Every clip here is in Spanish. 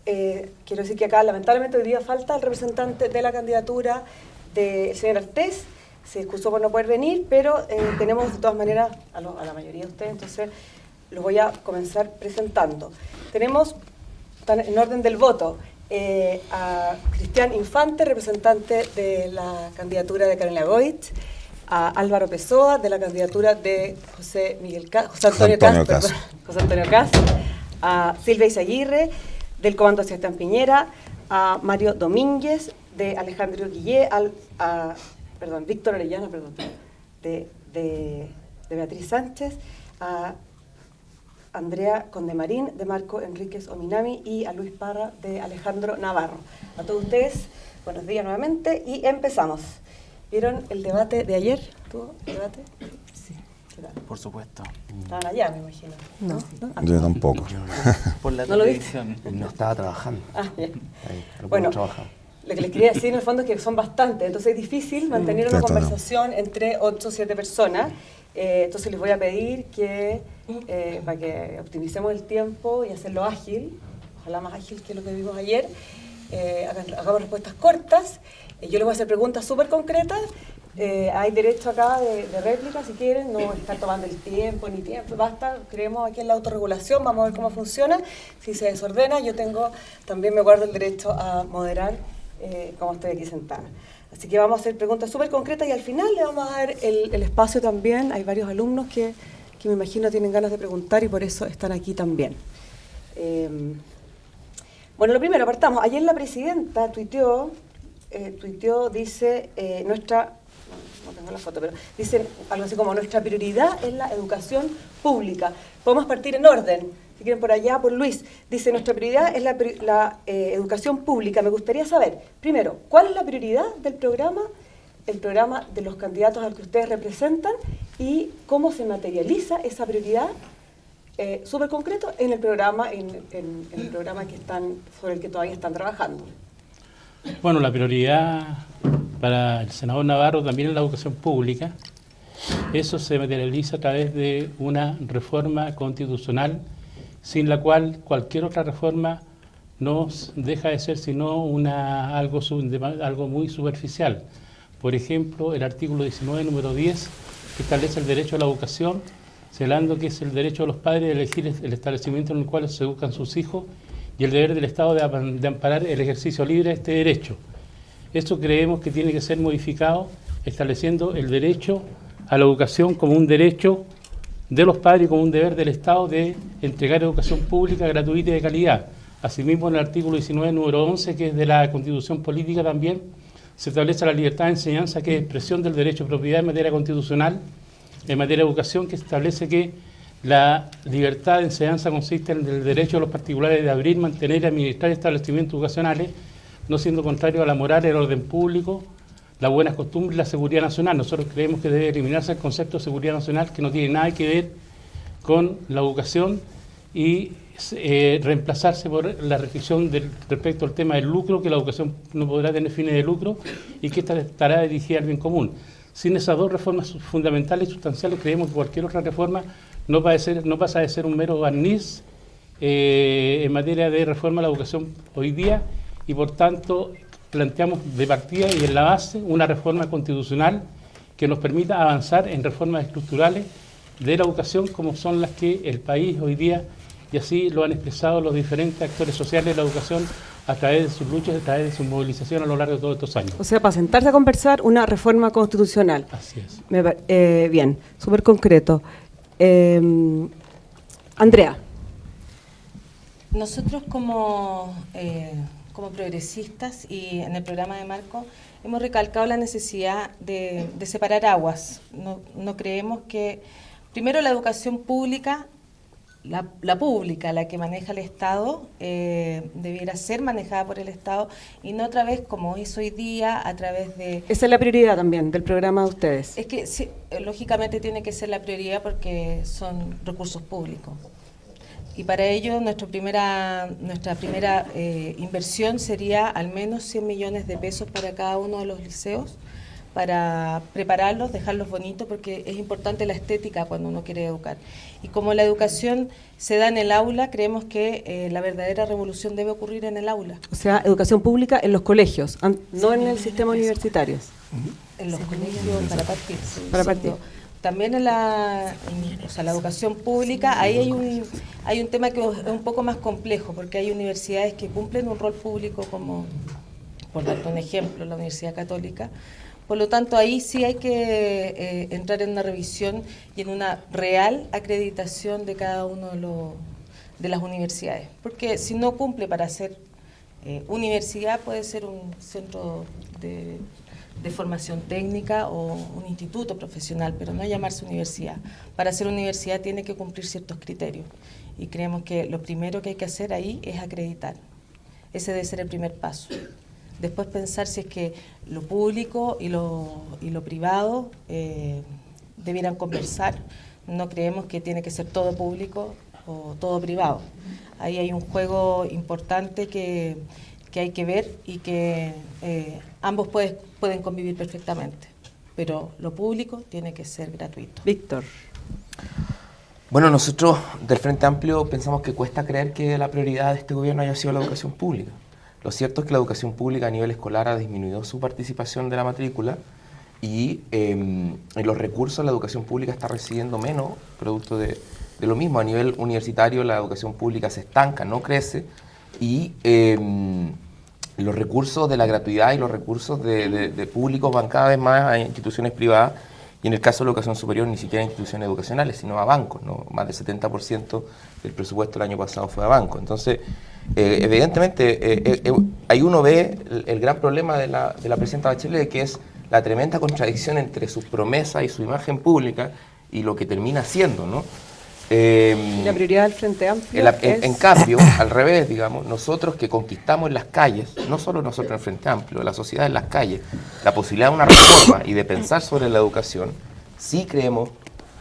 quiero decir que acá lamentablemente hoy día falta el representante de la candidatura del señor Artés. Se excusó por no poder venir, pero tenemos de todas maneras a la mayoría de ustedes, entonces los voy a comenzar presentando. Tenemos, en orden del voto, a Cristian Infante, representante de la candidatura de Carolina Goich, a Álvaro Pessoa, de la candidatura de José Antonio Kast, a Silvia Izaguirre, del Comando Sebastián Piñera, a Mario Domínguez, de Alejandro Guillé, Víctor Orellana, de Beatriz Sánchez, a Andrea Condemarín, de Marco Enríquez Ominami, y a Luis Parra, de Alejandro Navarro. A todos ustedes, buenos días nuevamente, y empezamos. ¿Vieron el debate de ayer? ¿Tuvo debate? Sí. ¿Qué tal? Por supuesto. Estaban allá, me imagino. No. Yo tampoco. Por la ¿No lo televisión. No estaba trabajando. Bueno, lo que les quería decir en el fondo es que son bastantes, entonces es difícil mantener una conversación entre 8 o 7 personas. Entonces les voy a pedir que, para que optimicemos el tiempo y hacerlo ágil, ojalá más ágil que lo que vimos ayer, hagamos respuestas cortas. Yo les voy a hacer preguntas súper concretas. Hay derecho acá de réplica si quieren, no estar tomando el tiempo ni tiempo, basta, creemos aquí en la autorregulación, vamos a ver cómo funciona. Si se desordena, también me guardo el derecho a moderar como estoy aquí sentada. Así que vamos a hacer preguntas súper concretas y al final le vamos a dar el espacio también. Hay varios alumnos que me imagino tienen ganas de preguntar y por eso están aquí también. Bueno, lo primero, partamos. Ayer la presidenta tuiteó, dice, no tengo la foto, pero dice algo así como: nuestra prioridad es la educación pública. Podemos partir en orden, si quieren por allá, por Luis. Dice, nuestra prioridad es la educación pública. Me gustaría saber, primero, ¿cuál es la prioridad del programa, el programa de los candidatos al que ustedes representan, y cómo se materializa esa prioridad súper concreto en el programa, sobre el que todavía están trabajando? Bueno, la prioridad para el senador Navarro también es la educación pública. Eso se materializa a través de una reforma constitucional, sin la cual cualquier otra reforma no deja de ser sino algo muy superficial. Por ejemplo, el artículo 19, número 10, que establece el derecho a la educación, señalando que es el derecho de los padres de elegir el establecimiento en el cual se educan sus hijos y el deber del Estado de amparar el ejercicio libre de este derecho. Esto creemos que tiene que ser modificado, estableciendo el derecho a la educación como un derecho de los padres y como un deber del Estado de entregar educación pública gratuita y de calidad. Asimismo, en el artículo 19, número 11, que es de la Constitución Política también, se establece la libertad de enseñanza, que es expresión del derecho de propiedad en materia constitucional, en materia de educación, que establece que la libertad de enseñanza consiste en el derecho de los particulares de abrir, mantener y administrar establecimientos educacionales, no siendo contrario a la moral, el orden público, las buenas costumbres y la seguridad nacional. Nosotros creemos que debe eliminarse el concepto de seguridad nacional, que no tiene nada que ver con la educación, y reemplazarse por la restricción respecto al tema del lucro, que la educación no podrá tener fines de lucro y que esta estará dirigida al bien común. Sin esas dos reformas fundamentales y sustanciales, creemos que cualquier otra reforma no pasa de ser un mero barniz en materia de reforma a la educación hoy día, y por tanto planteamos de partida y en la base una reforma constitucional que nos permita avanzar en reformas estructurales de la educación, como son las que el país hoy día, y así lo han expresado los diferentes actores sociales de la educación a través de sus luchas, a través de su movilización a lo largo de todos estos años. O sea, para sentarse a conversar, una reforma constitucional. Así es. Bien, súper concreto. Andrea. Nosotros como progresistas y en el programa de Marco hemos recalcado la necesidad de separar aguas. No creemos que, primero, la educación pública, la pública, la que maneja el Estado, debiera ser manejada por el Estado y no otra vez como es hoy día a través de... Esa es la prioridad también del programa de ustedes. Es que sí, lógicamente tiene que ser la prioridad porque son recursos públicos. Y para ello nuestra primera inversión sería al menos 100 millones de pesos para cada uno de los liceos para prepararlos, dejarlos bonitos, porque es importante la estética cuando uno quiere educar. Y como la educación se da en el aula, creemos que la verdadera revolución debe ocurrir en el aula. O sea, educación pública en los colegios, no en el sistema universitario. En los colegios, para partir. Para partir. También en la educación pública, ahí hay un tema que es un poco más complejo, porque hay universidades que cumplen un rol público, como, por darte un ejemplo, la Universidad Católica. Por lo tanto, ahí sí hay que entrar en una revisión y en una real acreditación de cada uno de las universidades. Porque si no cumple para ser universidad, puede ser un centro de formación técnica o un instituto profesional, pero no llamarse universidad. Para ser universidad tiene que cumplir ciertos criterios. Y creemos que lo primero que hay que hacer ahí es acreditar. Ese debe ser el primer paso. Después pensar si es que lo público y lo privado debieran conversar. No creemos que tiene que ser todo público o todo privado. Ahí hay un juego importante que hay que ver y que ambos pueden convivir perfectamente. Pero lo público tiene que ser gratuito. Víctor. Bueno, nosotros del Frente Amplio pensamos que cuesta creer que la prioridad de este gobierno haya sido la educación pública. Lo cierto es que la educación pública a nivel escolar ha disminuido su participación de la matrícula y en los recursos la educación pública está recibiendo menos, producto de lo mismo. A nivel universitario la educación pública se estanca, no crece, y los recursos de la gratuidad y los recursos de públicos van cada vez más a instituciones privadas, y en el caso de la educación superior ni siquiera a instituciones educacionales, sino a bancos, ¿no? Más del 70% del presupuesto del año pasado fue a bancos. Entonces, evidentemente, ahí uno ve el gran problema de la presidenta Bachelet, que es la tremenda contradicción entre sus promesas y su imagen pública y lo que termina haciendo, ¿no? La prioridad del Frente Amplio en cambio, al revés, digamos, nosotros que conquistamos en las calles, no solo nosotros en el Frente Amplio, la sociedad en las calles, la posibilidad de una reforma y de pensar sobre la educación, sí creemos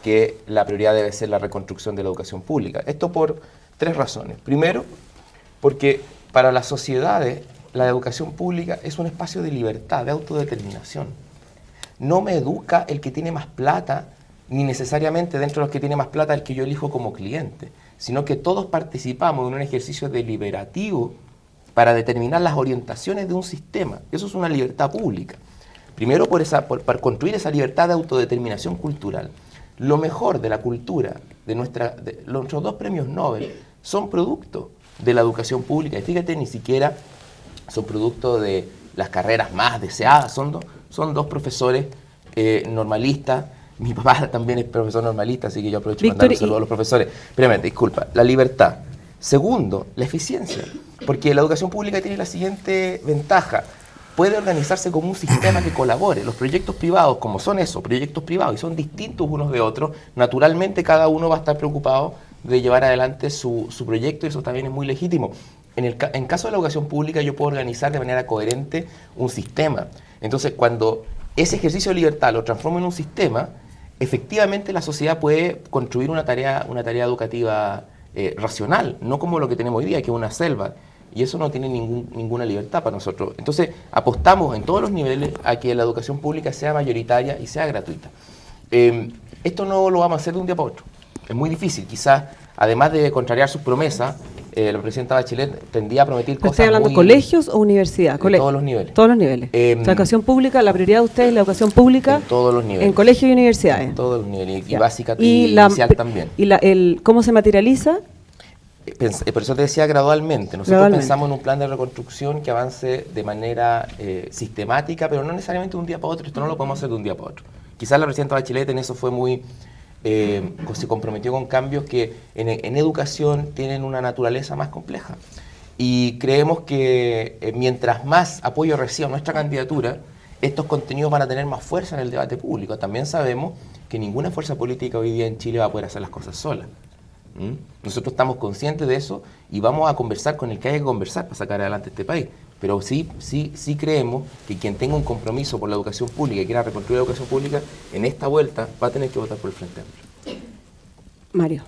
que la prioridad debe ser la reconstrucción de la educación pública. Esto por 3 razones. Primero, porque para las sociedades la educación pública es un espacio de libertad, de autodeterminación. No me educa el que tiene más plata, ni necesariamente dentro de los que tiene más plata el que yo elijo como cliente, sino que todos participamos en un ejercicio deliberativo para determinar las orientaciones de un sistema. Eso es una libertad pública. Primero, por construir esa libertad de autodeterminación cultural. Lo mejor de la cultura, de nuestros 2 premios Nobel, son producto de la educación pública. Y fíjate, ni siquiera son producto de las carreras más deseadas, son 2 profesores normalistas. Mi papá también es profesor normalista, así que yo aprovecho para mandar un saludo a los profesores. Primero, disculpa, la libertad. Segundo, la eficiencia, porque la educación pública tiene la siguiente ventaja: puede organizarse como un sistema que colabore. Los proyectos privados, como son esos, proyectos privados, y son distintos unos de otros, naturalmente cada uno va a estar preocupado de llevar adelante su proyecto, y eso también es muy legítimo. En caso de la educación pública yo puedo organizar de manera coherente un sistema. Entonces, cuando ese ejercicio de libertad lo transformo en un sistema, efectivamente la sociedad puede construir una tarea educativa racional, no como lo que tenemos hoy día, que es una selva, y eso no tiene ninguna libertad para nosotros. Entonces apostamos en todos los niveles a que la educación pública sea mayoritaria y sea gratuita. Esto no lo vamos a hacer de un día para otro, es muy difícil. Quizás, además de contrariar sus promesas, la presidenta Bachelet tendía a prometer cosas. ¿Estoy hablando de colegios o universidad? Todos los niveles. Todos los niveles. La educación pública, la prioridad de ustedes es la educación pública. En todos los niveles. En colegios y universidades. En todos los niveles. Y básica y inicial también. ¿Y cómo se materializa? Por eso te decía gradualmente. Nosotros pensamos en un plan de reconstrucción que avance de manera sistemática, pero no necesariamente de un día para otro. Esto no lo podemos hacer de un día para otro. Quizás la presidenta Bachelet en eso fue muy... se comprometió con cambios que en educación tienen una naturaleza más compleja. Y creemos que mientras más apoyo reciba nuestra candidatura, estos contenidos van a tener más fuerza en el debate público. También sabemos que ninguna fuerza política hoy día en Chile va a poder hacer las cosas sola. Nosotros estamos conscientes de eso y vamos a conversar con el que haya que conversar para sacar adelante este país. Pero sí creemos que quien tenga un compromiso por la educación pública y quiera reconstruir la educación pública, en esta vuelta va a tener que votar por el Frente Amplio. Mario.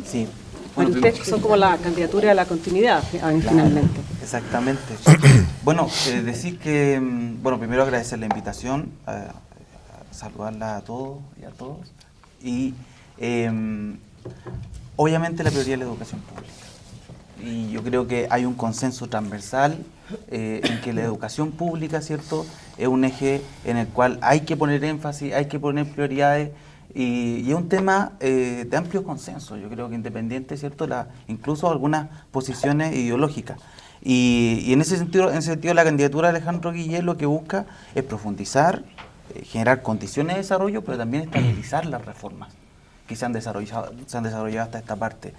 Sí, Bueno, ustedes son como la candidatura a la continuidad, finalmente. Exactamente. Bueno, decir que, bueno, primero agradecer la invitación, saludarla a todos y a todos. Y obviamente la prioridad es la educación pública. Y yo creo que hay un consenso transversal en que la educación pública, ¿cierto?, es un eje en el cual hay que poner énfasis, hay que poner prioridades, y es un tema de amplio consenso, yo creo que independiente, ¿cierto?, incluso algunas posiciones ideológicas. Y en ese sentido la candidatura de Alejandro Guillet lo que busca es profundizar, generar condiciones de desarrollo, pero también estabilizar las reformas que se han desarrollado hasta esta parte.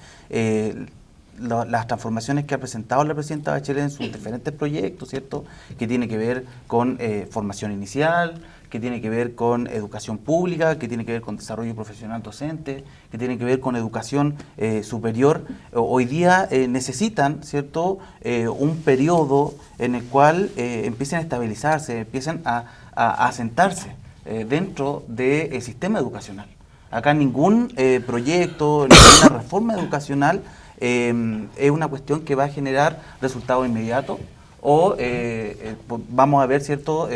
Las transformaciones que ha presentado la presidenta Bachelet en sus diferentes proyectos, ¿cierto?, que tiene que ver con formación inicial, que tiene que ver con educación pública, que tiene que ver con desarrollo profesional docente, que tiene que ver con educación superior, hoy día necesitan, ¿cierto?, un periodo en el cual empiecen a estabilizarse, empiecen a asentarse dentro del sistema educacional. Acá ningún proyecto, ninguna reforma educacional es una cuestión que va a generar resultados inmediatos o vamos a ver ciertos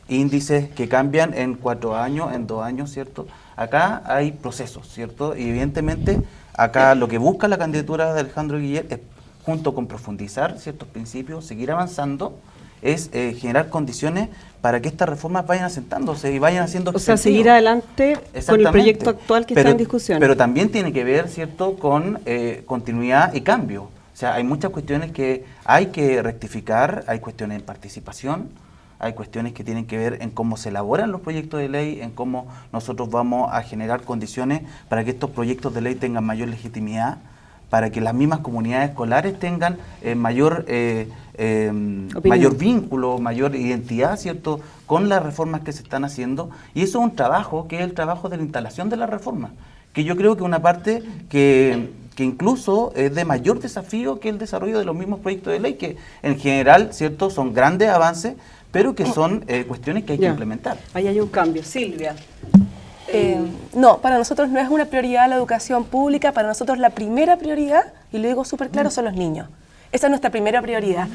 índices que cambian en 4 años, en 2 años, ¿cierto? Acá hay procesos, ¿cierto? Y evidentemente acá lo que busca la candidatura de Alejandro Guillet es, junto con profundizar ciertos principios, seguir avanzando, es generar condiciones para que estas reformas vayan asentándose y vayan haciendo... O sea, seguir adelante con el proyecto actual que está en discusión. Pero también tiene que ver, ¿cierto?, con continuidad y cambio. O sea, hay muchas cuestiones que hay que rectificar, hay cuestiones de participación, hay cuestiones que tienen que ver en cómo se elaboran los proyectos de ley, en cómo nosotros vamos a generar condiciones para que estos proyectos de ley tengan mayor legitimidad, para que las mismas comunidades escolares tengan mayor vínculo, mayor identidad, ¿cierto?, con las reformas que se están haciendo. Y eso es un trabajo, que es el trabajo de la instalación de la reforma, que yo creo que es una parte que incluso es de mayor desafío que el desarrollo de los mismos proyectos de ley, que en general, ¿cierto?, son grandes avances, pero que son cuestiones que hay que implementar. Ahí hay un cambio. Silvia. No, para nosotros no es una prioridad la educación pública, para nosotros la primera prioridad, y lo digo súper claro, son los niños. Esa es nuestra primera prioridad.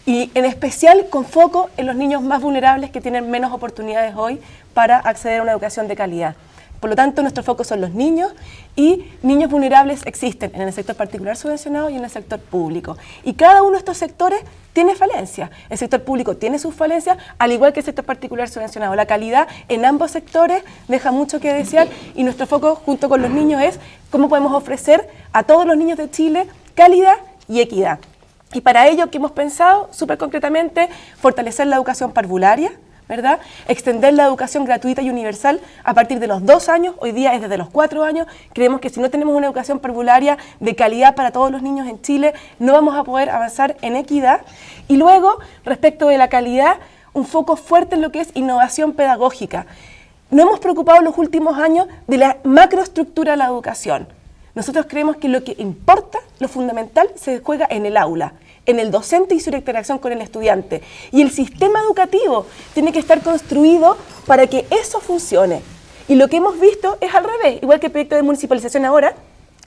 Y en especial con foco en los niños más vulnerables que tienen menos oportunidades hoy para acceder a una educación de calidad. Por lo tanto, nuestro foco son los niños, y niños vulnerables existen en el sector particular subvencionado y en el sector público. Y cada uno de estos sectores tiene falencias. El sector público tiene sus falencias, al igual que el sector particular subvencionado. La calidad en ambos sectores deja mucho que desear, y nuestro foco junto con los niños es cómo podemos ofrecer a todos los niños de Chile calidad y equidad. Y para ello, ¿qué hemos pensado? Súper concretamente, fortalecer la educación parvularia, ¿verdad? Extender la educación gratuita y universal a partir de los 2 años, hoy día es desde los 4 años. Creemos que si no tenemos una educación parvularia de calidad para todos los niños en Chile, no vamos a poder avanzar en equidad. Y luego, respecto de la calidad, un foco fuerte en lo que es innovación pedagógica. Nos hemos preocupado en los últimos años de la macroestructura de la educación. Nosotros creemos que lo que importa, lo fundamental, se juega en el aula, en el docente y su interacción con el estudiante. Y el sistema educativo tiene que estar construido para que eso funcione. Y lo que hemos visto es al revés, igual que el proyecto de municipalización ahora,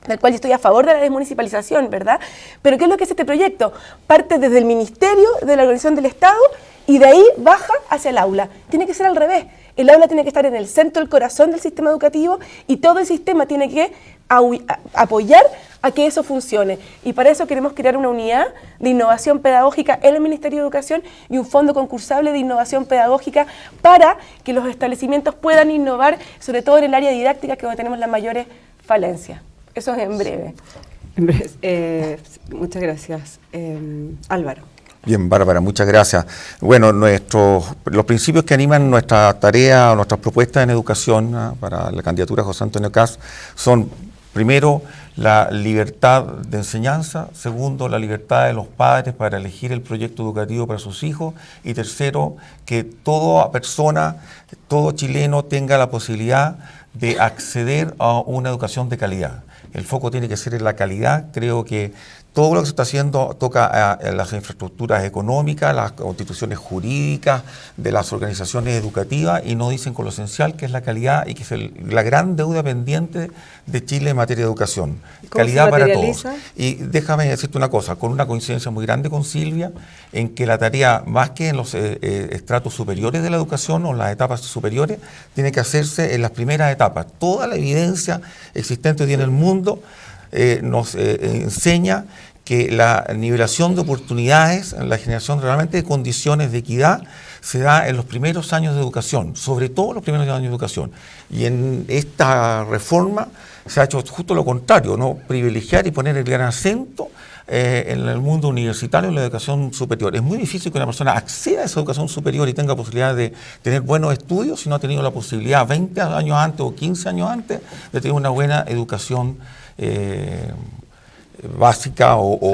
del cual yo estoy a favor de la desmunicipalización, ¿verdad? Pero ¿qué es lo que es este proyecto? Parte desde el Ministerio de la Organización del Estado y de ahí baja hacia el aula. Tiene que ser al revés. El aula tiene que estar en el centro, el corazón del sistema educativo, y todo el sistema tiene que apoyar a que eso funcione. Y para eso queremos crear una unidad de innovación pedagógica en el Ministerio de Educación y un fondo concursable de innovación pedagógica para que los establecimientos puedan innovar, sobre todo en el área didáctica, que es donde tenemos las mayores falencias. Eso es en breve. Muchas gracias. Álvaro. Bien, Bárbara, muchas gracias. Bueno, los principios que animan nuestra tarea o nuestras propuestas en educación para la candidatura de José Antonio Kast son, primero, la libertad de enseñanza; segundo, la libertad de los padres para elegir el proyecto educativo para sus hijos; y tercero, que toda persona, todo chileno tenga la posibilidad de acceder a una educación de calidad. El foco tiene que ser en la calidad. Creo que todo lo que se está haciendo toca a las infraestructuras económicas, las constituciones jurídicas de las organizaciones educativas y no dicen con lo esencial que es la calidad y que es la gran deuda pendiente de Chile en materia de educación. Calidad para todos. Y déjame decirte una cosa, con una coincidencia muy grande con Silvia, en que la tarea, más que en los estratos superiores de la educación o en las etapas superiores, tiene que hacerse en las primeras etapas. Toda la evidencia existente hoy en el mundo nos enseña que la nivelación de oportunidades, la generación realmente de condiciones de equidad se da en los primeros años de educación, sobre todo los primeros años de educación. Y en esta reforma se ha hecho justo lo contrario, ¿no? Privilegiar y poner el gran acento en el mundo universitario, en la educación superior. Es muy difícil que una persona acceda a esa educación superior y tenga posibilidad de tener buenos estudios si no ha tenido la posibilidad 20 años antes o 15 años antes de tener una buena educación básica o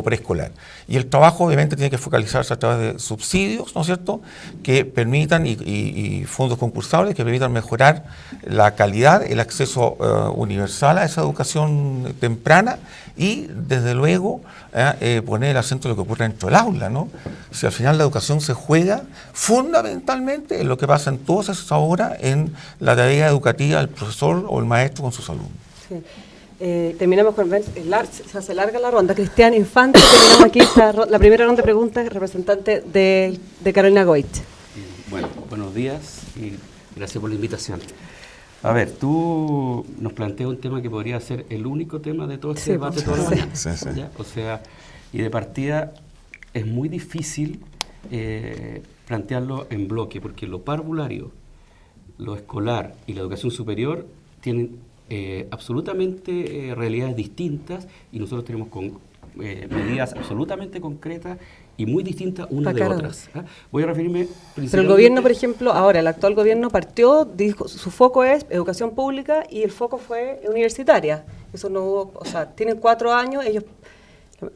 preescolar. Y el trabajo obviamente tiene que focalizarse a través de subsidios, ¿no es cierto?, que permitan y fondos concursables que permitan mejorar la calidad, el acceso universal a esa educación temprana y desde luego poner el acento en lo que ocurre dentro del aula, ¿no? Si al final la educación se juega fundamentalmente en lo que pasa en todas esas horas en la tarea educativa del profesor o el maestro con sus alumnos. Sí. Terminamos con, se hace larga la ronda. Cristian Infante, terminamos aquí la primera ronda de preguntas, representante de Carolina Goich. Bueno, buenos días y gracias por la invitación. A ver, tú nos planteas un tema que podría ser el único tema de todo este debate toda la mañana. Sí. O sea, y de partida es muy difícil plantearlo en bloque, porque lo parvulario, lo escolar y la educación superior tienen absolutamente realidades distintas y nosotros tenemos medidas absolutamente concretas y muy distintas unas de otras. Voy a referirme principalmente... Pero el gobierno, por ejemplo, ahora el actual gobierno partió, dijo, su foco es educación pública y el foco fue universitaria. Eso no hubo, o sea, tienen 4 años, ellos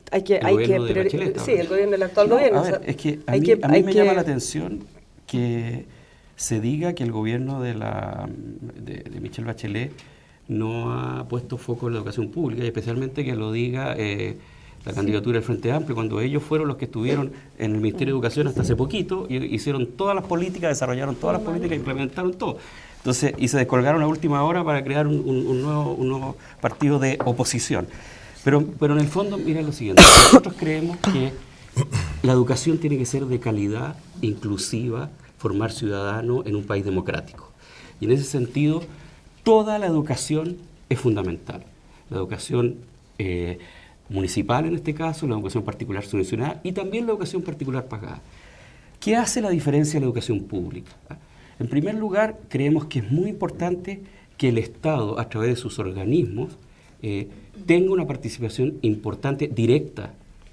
hay que Bachelet, sí, el gobierno del actual gobierno. A ver, es que a mí me llama la atención que se diga que el gobierno de Michelle Bachelet no ha puesto foco en la educación pública y especialmente que lo diga la candidatura del Frente Amplio, cuando ellos fueron los que estuvieron en el Ministerio de Educación hasta hace poquito y hicieron todas las políticas, desarrollaron todas las políticas, implementaron todo. Entonces, y se descolgaron a última hora para crear un nuevo partido de oposición. Pero en el fondo, mira lo siguiente, nosotros creemos que la educación tiene que ser de calidad, inclusiva, formar ciudadanos en un país democrático. Y en ese sentido, toda la educación es fundamental. La educación municipal en este caso, la educación particular subvencionada y también la educación particular pagada. ¿Qué hace la diferencia en la educación pública? En primer lugar, creemos que es muy importante que el Estado, a través de sus organismos, tenga una participación importante, directa,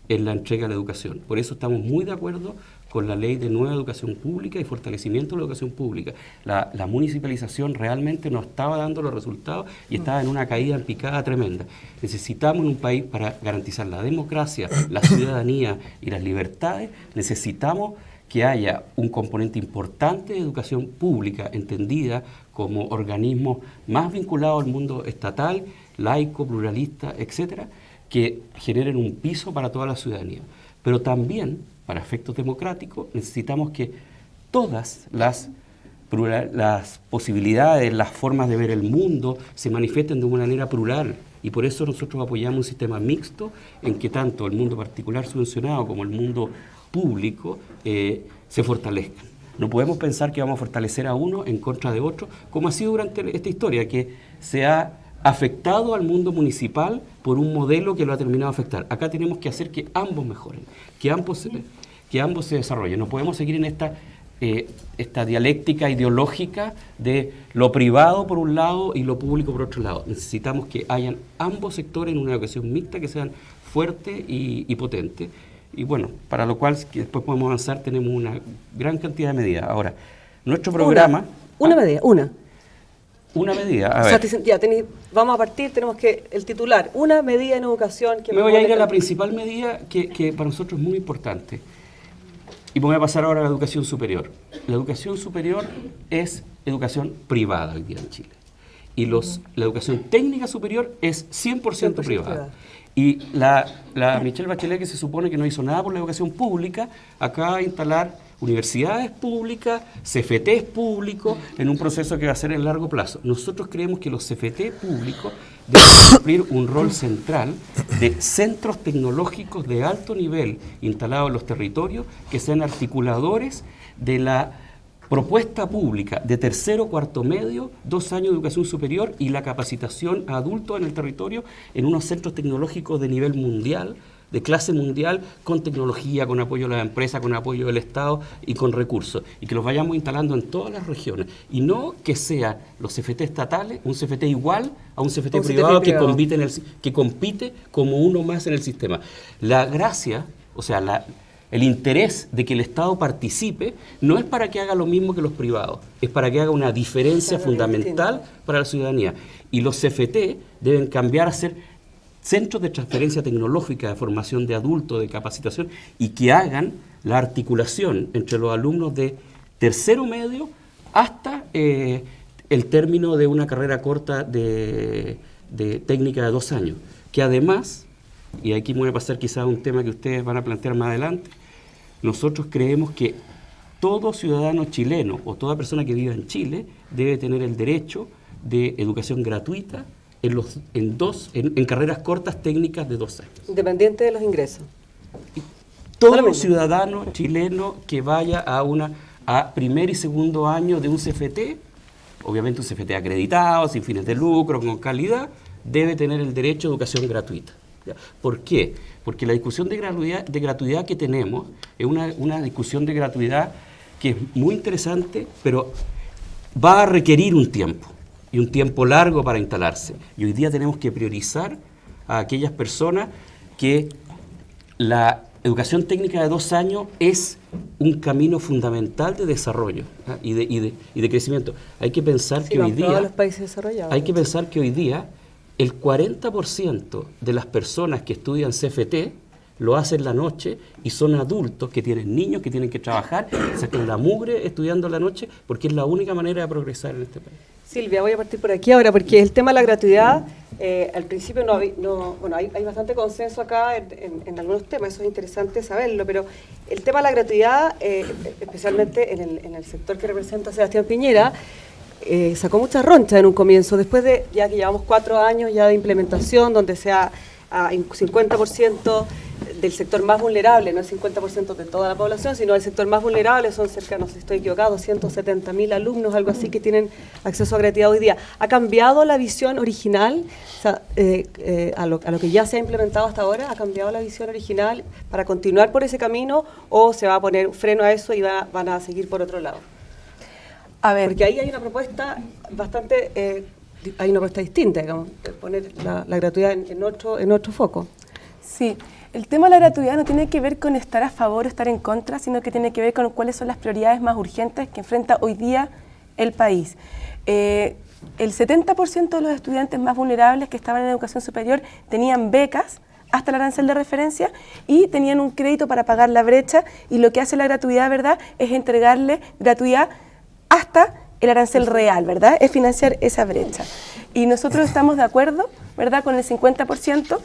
en la entrega de la educación. Por eso estamos muy de acuerdo con la ley de nueva educación pública y fortalecimiento de la educación pública. La municipalización realmente no estaba dando los resultados y estaba en una caída en picada tremenda. Necesitamos en un país, para garantizar la democracia, la ciudadanía y las libertades, necesitamos que haya un componente importante de educación pública, entendida como organismo más vinculado al mundo estatal, laico, pluralista, etcétera, que generen un piso para toda la ciudadanía. Pero también, para efectos democráticos, necesitamos que todas las posibilidades, las formas de ver el mundo se manifiesten de una manera plural. Y por eso nosotros apoyamos un sistema mixto en que tanto el mundo particular subvencionado como el mundo público se fortalezcan. No podemos pensar que vamos a fortalecer a uno en contra de otro, como ha sido durante esta historia, que se ha afectado al mundo municipal por un modelo que lo ha terminado de afectar. Acá tenemos que hacer que ambos mejoren, que ambos se desarrollen. No podemos seguir en esta dialéctica ideológica de lo privado por un lado y lo público por otro lado. Necesitamos que hayan ambos sectores en una educación mixta que sean fuertes y potentes. Y bueno, para lo cual, que después podemos avanzar, tenemos una gran cantidad de medidas. Ahora, nuestro programa... Una medida. Una medida, a ver. O sea, ya vamos a partir, tenemos que el titular, una medida en educación que... Me voy a ir a la principal medida que para nosotros es muy importante. Y me voy a pasar ahora a la educación superior. La educación superior es educación privada hoy día en Chile. Y la educación técnica superior es 100% privada. Y la Michelle Bachelet, que se supone que no hizo nada por la educación pública, acaba de instalar universidades públicas, CFTs públicos, en un proceso que va a ser en largo plazo. Nosotros creemos que los CFT públicos deben cumplir un rol central de centros tecnológicos de alto nivel instalados en los territorios, que sean articuladores de la propuesta pública de tercero, cuarto medio, 2 años de educación superior y la capacitación a adultos en el territorio en unos centros tecnológicos de nivel mundial, de clase mundial, con tecnología, con apoyo de las empresas, con apoyo del Estado y con recursos, y que los vayamos instalando en todas las regiones, y no que sean los CFT estatales, un CFT igual a un CFT privado que compite como uno más en el sistema. La gracia, o sea, el interés de que el Estado participe no es para que haga lo mismo que los privados, es para que haga una diferencia fundamental para la ciudadanía. Y los CFT deben cambiar a ser centros de transferencia tecnológica, de formación de adultos, de capacitación, y que hagan la articulación entre los alumnos de tercero medio hasta el término de una carrera corta de técnica de 2 años. Que además, y aquí me voy a pasar quizás a un tema que ustedes van a plantear más adelante, nosotros creemos que todo ciudadano chileno o toda persona que viva en Chile debe tener el derecho de educación gratuita en carreras cortas técnicas de 2 años. Independiente de los ingresos. Todo ciudadano chileno que vaya a primer y segundo año de un CFT, obviamente un CFT acreditado, sin fines de lucro, con calidad, debe tener el derecho a educación gratuita. ¿Ya? ¿Por qué? Porque la discusión de gratuidad que tenemos es una discusión de gratuidad que es muy interesante, pero va a requerir un tiempo, y un tiempo largo para instalarse. Y hoy día tenemos que priorizar a aquellas personas que la educación técnica de 2 años es un camino fundamental de desarrollo, ¿eh? y de crecimiento. Hay que pensar que hoy día, los países desarrollados. hay que pensar que hoy día el 40% de las personas que estudian CFT lo hacen la noche y son adultos que tienen niños que tienen que trabajar, sacan la mugre estudiando la noche, porque es la única manera de progresar en este país. Silvia, voy a partir por aquí ahora, porque el tema de la gratuidad, al principio hay bastante consenso acá en algunos temas, eso es interesante saberlo, pero el tema de la gratuidad, especialmente en el sector que representa Sebastián Piñera, sacó mucha roncha en un comienzo, después de ya que llevamos 4 años ya de implementación, donde sea a 50% del sector más vulnerable, no el 50% de toda la población, sino el sector más vulnerable, son cerca, no sé si estoy equivocado, 170.000 alumnos, algo así, que tienen acceso a gratuidad hoy día. ¿Ha cambiado la visión original, o sea, a lo que ya se ha implementado hasta ahora? ¿Ha cambiado la visión original para continuar por ese camino, o se va a poner freno a eso y van a seguir por otro lado? A ver. Porque ahí hay una propuesta bastante, hay una propuesta distinta, digamos, de poner la gratuidad en otro foco. Sí. El tema de la gratuidad no tiene que ver con estar a favor o estar en contra, sino que tiene que ver con cuáles son las prioridades más urgentes que enfrenta hoy día el país. El 70% de los estudiantes más vulnerables que estaban en educación superior tenían becas hasta el arancel de referencia y tenían un crédito para pagar la brecha, y lo que hace la gratuidad, ¿verdad?, es entregarle gratuidad hasta el arancel real, ¿verdad?, es financiar esa brecha. Y nosotros estamos de acuerdo, ¿verdad?, con el 50%,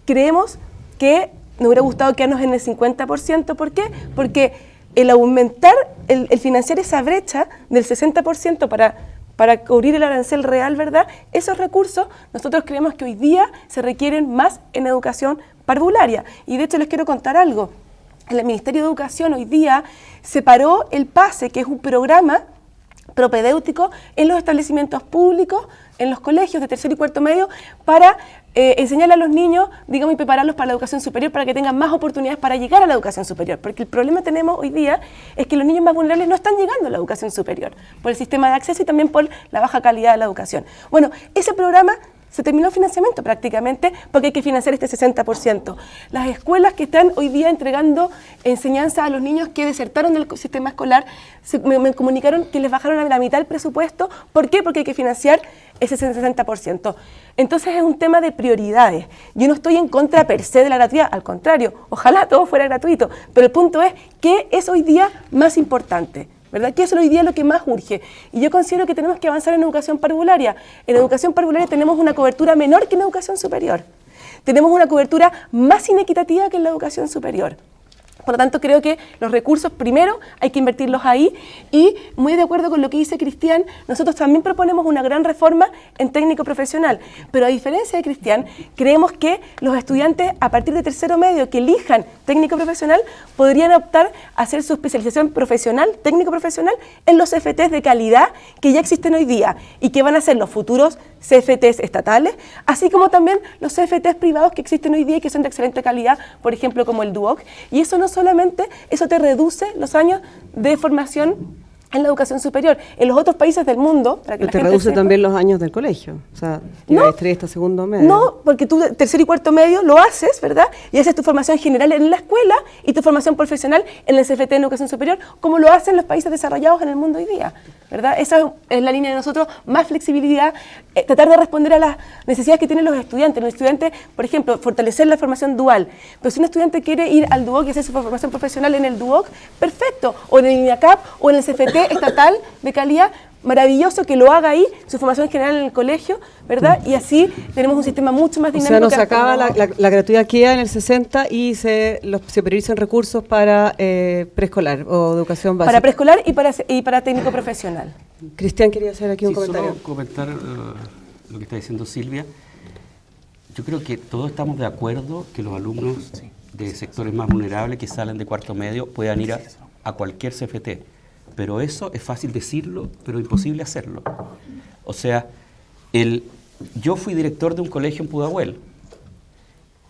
creemos que nos hubiera gustado quedarnos en el 50%. ¿Por qué? Porque el aumentar, el financiar esa brecha del 60% para cubrir el arancel real, ¿verdad?, esos recursos nosotros creemos que hoy día se requieren más en educación parvularia. Y de hecho les quiero contar algo. El Ministerio de Educación hoy día separó el PASE, que es un programa propedéutico en los establecimientos públicos, en los colegios de tercero y cuarto medio, para enseñarle a los niños, digamos, y prepararlos para la educación superior, para que tengan más oportunidades para llegar a la educación superior. Porque el problema que tenemos hoy día es que los niños más vulnerables no están llegando a la educación superior, por el sistema de acceso y también por la baja calidad de la educación. Bueno, ese programa se terminó el financiamiento prácticamente, porque hay que financiar este 60%. Las escuelas que están hoy día entregando enseñanza a los niños que desertaron del sistema escolar, me comunicaron que les bajaron a la mitad el presupuesto. ¿Por qué? Porque hay que financiar ese 60%. Entonces es un tema de prioridades. Yo no estoy en contra per se de la gratuidad, al contrario, ojalá todo fuera gratuito, pero el punto es, ¿qué es hoy día más importante? ¿Verdad? Que eso hoy día es lo que más urge. Y yo considero que tenemos que avanzar en educación parvularia. En educación parvularia tenemos una cobertura menor que en educación superior. tenemos una cobertura más inequitativa que en la educación superior. Por lo tanto, creo que los recursos primero hay que invertirlos ahí, y muy de acuerdo con lo que dice Cristian, nosotros también proponemos una gran reforma en técnico profesional, pero a diferencia de Cristian, creemos que los estudiantes a partir de tercero medio que elijan técnico profesional podrían optar a hacer su especialización profesional, técnico profesional, en los CFTs de calidad que ya existen hoy día y que van a ser los futuros CFTs estatales, así como también los CFTs privados que existen hoy día y que son de excelente calidad, por ejemplo como el DUOC, y eso no solamente, eso te reduce los años de formación en la educación superior. En los otros países del mundo, para que pero la te gente reduce sepa, también los años del colegio, o sea, No. llevas 3 hasta segundo medio. No, porque tú tercero y cuarto medio lo haces, ¿verdad? Y haces tu formación general en la escuela y tu formación profesional en el CFT en educación superior, como lo hacen los países desarrollados en el mundo hoy día, ¿verdad? Esa es la línea de nosotros, más flexibilidad, tratar de responder a las necesidades que tienen los estudiantes. Los estudiantes, por ejemplo, fortalecer la formación dual, pero si un estudiante quiere ir al DUOC y hacer su formación profesional en el DUOC, perfecto, o en el INACAP o en el CFT estatal de calidad, maravilloso que lo haga ahí, su formación general en el colegio, ¿verdad? Y así tenemos un sistema mucho más O dinámico. sea, no se que acaba la gratuidad queda en el 60 y se priorizan recursos para preescolar o educación básica. para preescolar y para técnico profesional. Cristian quería hacer aquí un Sí, comentario. solo comentar lo que está diciendo Silvia. Yo creo que todos estamos de acuerdo que los alumnos de sectores más vulnerables que salen de cuarto medio puedan ir a cualquier CFT. Pero eso es fácil decirlo, pero imposible hacerlo. O sea, yo fui director de un colegio en Pudahuel.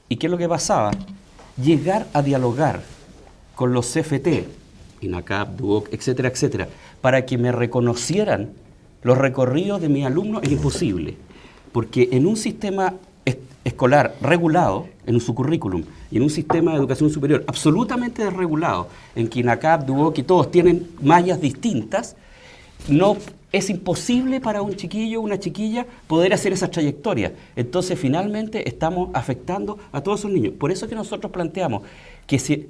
¿Y qué es lo que pasaba? Llegar a dialogar con los CFT, INACAP, DUOC, etcétera, etcétera, para que me reconocieran los recorridos de mis alumnos es imposible. Porque en un sistema escolar regulado, en su currículum, y en un sistema de educación superior absolutamente desregulado, en que INACAP, DUOC y todos tienen mallas distintas, no es imposible para un chiquillo o una chiquilla poder hacer esa trayectoria. Entonces, finalmente, estamos afectando a todos esos niños. Por eso que nosotros planteamos que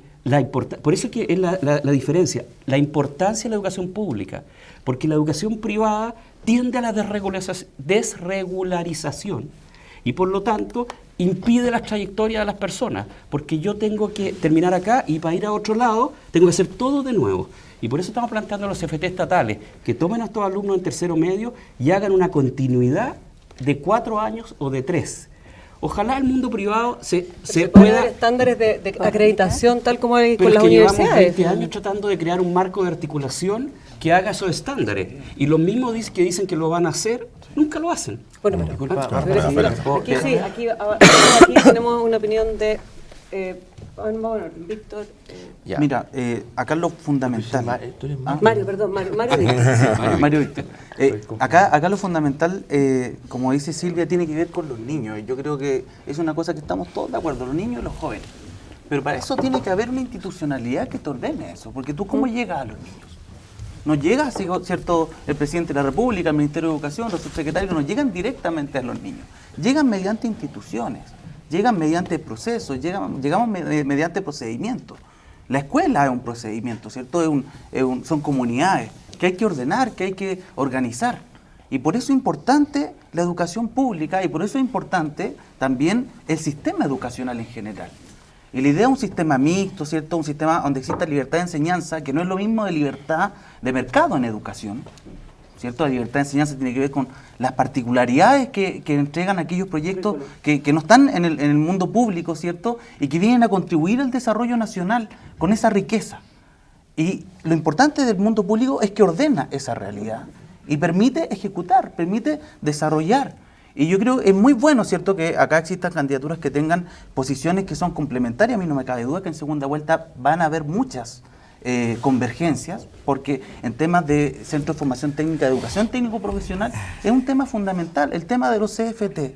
por eso que es la diferencia, la importancia de la educación pública, porque la educación privada tiende a la desregularización y por lo tanto impide las trayectorias de las personas, porque yo tengo que terminar acá y para ir a otro lado tengo que hacer todo de nuevo. Y por eso estamos planteando los CFT estatales, que tomen a estos alumnos en tercero medio y hagan una continuidad de 4 años o de 3. Ojalá el mundo privado se pueda dar estándares de acreditación tal como hay con las universidades. Llevamos 20 años tratando de crear un marco de articulación que haga esos estándares. Y los mismos que dicen que lo van a hacer, nunca lo hacen. Bueno, aquí tenemos una opinión de Víctor. Mira, acá lo fundamental. Mario, perdón, Mario Víctor. Acá lo fundamental, como dice Silvia, tiene que ver con los niños. Yo creo que es una cosa que estamos todos de acuerdo, los niños y los jóvenes. Pero para eso tiene que haber una institucionalidad que te ordene eso, porque tú ¿cómo llegas a los niños? No llega, ¿cierto?, el presidente de la República, el Ministerio de Educación, los subsecretarios, no llegan directamente a los niños. Llegan mediante instituciones, llegan mediante procesos, llegamos mediante procedimientos. La escuela es un procedimiento, ¿cierto? Son comunidades que hay que ordenar, que hay que organizar. Y por eso es importante la educación pública y por eso es importante también el sistema educacional en general. Y la idea es un sistema mixto, ¿cierto? Un sistema donde exista libertad de enseñanza, que no es lo mismo de libertad de mercado en educación, ¿cierto? La libertad de enseñanza tiene que ver con las particularidades que entregan aquellos proyectos que no están en el mundo público, ¿cierto? Y que vienen a contribuir al desarrollo nacional con esa riqueza. Y lo importante del mundo público es que ordena esa realidad y permite ejecutar, permite desarrollar. Y yo creo que es muy bueno, ¿cierto?, que acá existan candidaturas que tengan posiciones que son complementarias. A mí no me cabe duda que en segunda vuelta van a haber muchas convergencias, porque en temas de Centro de Formación Técnica de Educación Técnico-Profesional es un tema fundamental. El tema de los CFT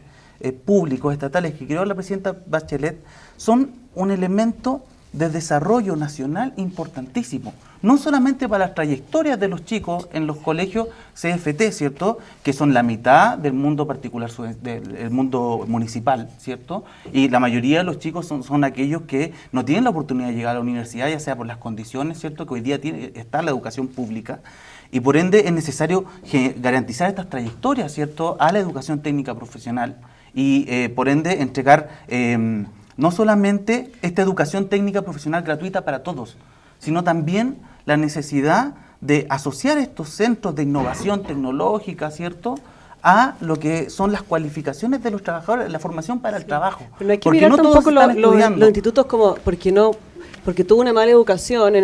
públicos, estatales, que creó la presidenta Bachelet, son un elemento de desarrollo nacional importantísimo, no solamente para las trayectorias de los chicos en los colegios CFT, ¿cierto?, que son la mitad del mundo particular, del mundo municipal, ¿cierto?, y la mayoría de los chicos son aquellos que no tienen la oportunidad de llegar a la universidad, ya sea por las condiciones, ¿cierto?, que hoy día está la educación pública, y por ende es necesario garantizar estas trayectorias, ¿cierto?, a la educación técnica profesional, y por ende entregar no solamente esta educación técnica profesional gratuita para todos, sino también la necesidad de asociar estos centros de innovación tecnológica, ¿cierto?, a lo que son las cualificaciones de los trabajadores, la formación para el trabajo. Pero no hay que porque mirar no todos tampoco están estudiando. los institutos como, porque tuvo una mala educación en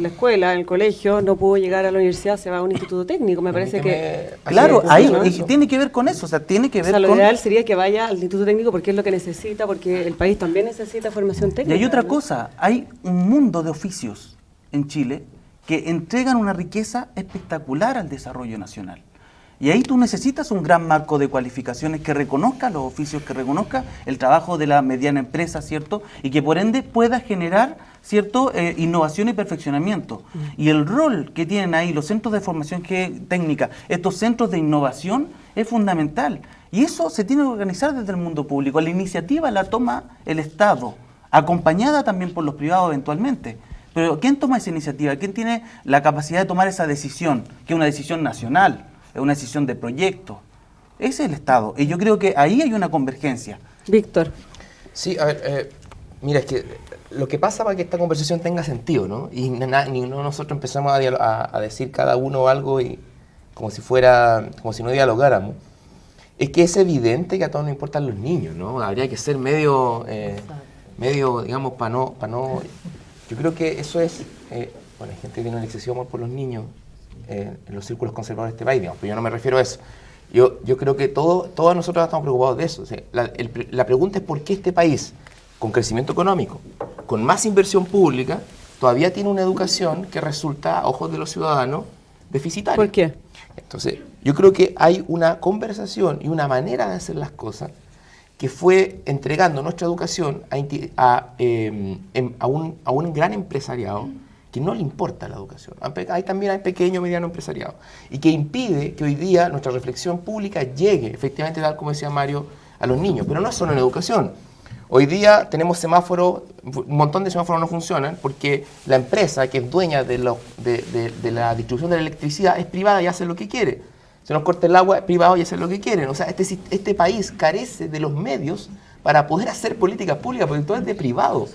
la escuela, en el colegio, no pudo llegar a la universidad, se va a un instituto técnico, me parece que... Claro, sí, ahí ¿no? y tiene que ver con eso, o sea, tiene que ver lo con... ideal sería que vaya al instituto técnico porque es lo que necesita, porque el país también necesita formación técnica. Y hay otra ¿no? cosa, hay un mundo de oficios en Chile que entregan una riqueza espectacular al desarrollo nacional. Y ahí tú necesitas un gran marco de cualificaciones que reconozca los oficios, que reconozca el trabajo de la mediana empresa, ¿cierto? Y que por ende pueda generar, ¿cierto?, innovación y perfeccionamiento. Y el rol que tienen ahí los centros de formación técnica, estos centros de innovación, es fundamental. Y eso se tiene que organizar desde el mundo público. La iniciativa la toma el Estado, acompañada también por los privados eventualmente. Pero ¿quién toma esa iniciativa? ¿Quién tiene la capacidad de tomar esa decisión? Que es una decisión nacional, es una decisión de proyecto. Ese es el Estado. Y yo creo que ahí hay una convergencia. Víctor. Sí, a ver, mira, es que lo que pasa para que esta conversación tenga sentido, ¿no? Y no nosotros empezamos a decir cada uno algo y como si no dialogáramos, es que es evidente que a todos nos importan los niños, ¿no? Habría que ser medio, digamos, para no... Yo creo que eso es... bueno, hay gente que tiene un excesivo amor por los niños en los círculos conservadores de este país, digamos, pero yo no me refiero a eso. Yo creo que todos nosotros estamos preocupados de eso. O sea, la pregunta es por qué este país, con crecimiento económico, con más inversión pública, todavía tiene una educación que resulta, a ojos de los ciudadanos, deficitaria. ¿Por qué? Entonces, yo creo que hay una conversación y una manera de hacer las cosas que fue entregando nuestra educación a un gran empresariado que no le importa la educación. También hay pequeño, mediano empresariado. Y que impide que hoy día nuestra reflexión pública llegue, efectivamente, tal como decía Mario, a los niños. Pero no es solo en educación. Hoy día tenemos semáforos, un montón de semáforos no funcionan porque la empresa que es dueña de la distribución de la electricidad es privada y hace lo que quiere. Se nos corta el agua, es privado y hace lo que quieren. O sea, este país carece de los medios para poder hacer políticas públicas porque todo es de privados.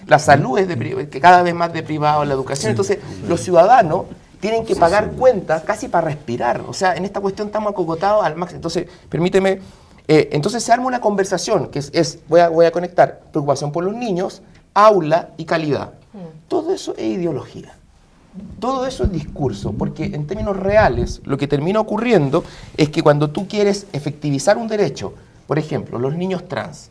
La salud es que cada vez más de privado, la educación. Entonces, los ciudadanos tienen que pagar cuentas casi para respirar. O sea, en esta cuestión estamos acogotados al máximo. Entonces, permíteme, entonces se arma una conversación que voy a conectar preocupación por los niños, aula y calidad. Todo eso es ideología. Todo eso es discurso, porque en términos reales lo que termina ocurriendo es que cuando tú quieres efectivizar un derecho, por ejemplo, los niños trans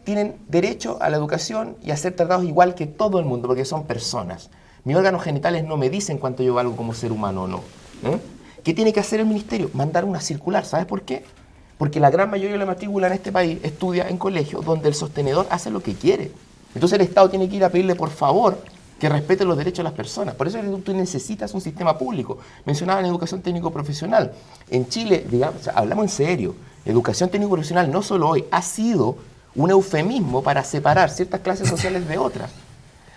tienen derecho a la educación y a ser tratados igual que todo el mundo, porque son personas. Mis órganos genitales no me dicen cuánto yo valgo como ser humano o no. ¿Qué tiene que hacer el ministerio? Mandar una circular. ¿Sabes por qué? Porque la gran mayoría de la matrícula en este país estudia en colegios donde el sostenedor hace lo que quiere. Entonces el Estado tiene que ir a pedirle por favor que respete los derechos de las personas. Por eso tú necesitas un sistema público. Mencionaban educación técnico-profesional. En Chile, digamos, hablamos en serio, educación técnico-profesional no solo hoy, ha sido un eufemismo para separar ciertas clases sociales de otras.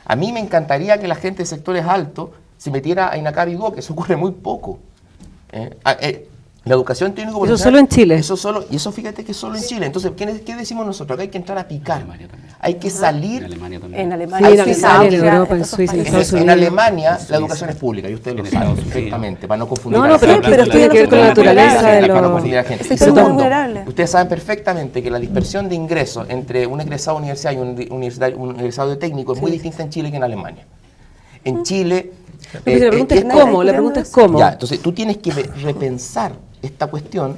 A mí me encantaría que la gente de sectores altos se metiera a INACAP y DUOC, eso ocurre muy poco. La educación técnico-profesional... Eso solo en Chile. Y eso fíjate que solo en Chile. Entonces, ¿qué decimos nosotros? Que hay que entrar a picar. Hay que salir... En Alemania también. En Alemania, Sí, en Alemania, en Europa, en Suiza, en Estados Unidos. En Alemania la educación es pública y ustedes lo saben perfectamente, para no confundir a la pero gente. tiene que ver con la naturaleza de Para no los... confundir a la gente. Y Sector muy segundo, vulnerable. ustedes saben perfectamente que la dispersión de ingresos entre un egresado de universidad y un egresado de técnico es muy distinta en Chile que en Alemania. En Chile... la pregunta es cómo, la pregunta es cómo. Ya, entonces tú tienes que repensar esta cuestión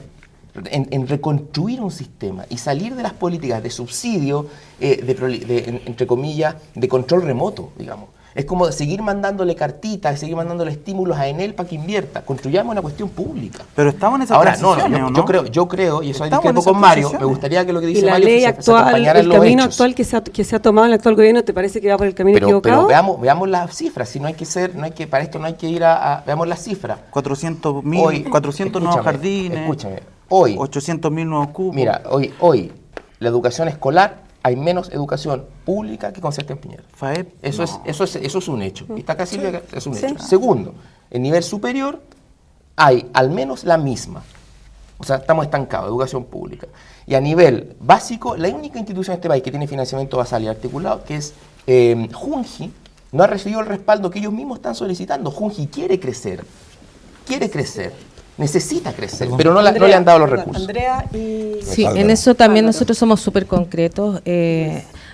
en reconstruir un sistema y salir de las políticas de subsidio, entre comillas, de control remoto, digamos. Es como seguir mandándole cartitas, seguir mandándole estímulos a Enel para que invierta. Construyamos una cuestión pública. Pero estamos en esa Ahora, transición, yo creo, y eso hay Estamos discrepo en esa con Mario, transición. me gustaría que lo que Y dice la Mario ley se actual, acompañara en el los camino hechos. actual que se ha tomado en el actual gobierno, ¿te parece que va por el camino equivocado? Pero veamos las cifras, si para esto no hay que ir veamos las cifras. 400 nuevos jardines, Escúchame, hoy, 800.000 nuevos cupos. mira, hoy la educación escolar, hay menos educación pública que con Sebastián Piñera. FAEP, Eso es un hecho. Y está acá Silvia, es un Sí. hecho. Segundo, en nivel superior hay al menos la misma. O sea, estamos estancados, educación pública. Y a nivel básico, la única institución en este país que tiene financiamiento basal y articulado, que es Junji, no ha recibido el respaldo que ellos mismos están solicitando. Junji quiere crecer, necesita crecer, pero no le han dado los recursos. Andrea y... Sí, en eso también nosotros somos súper concretos,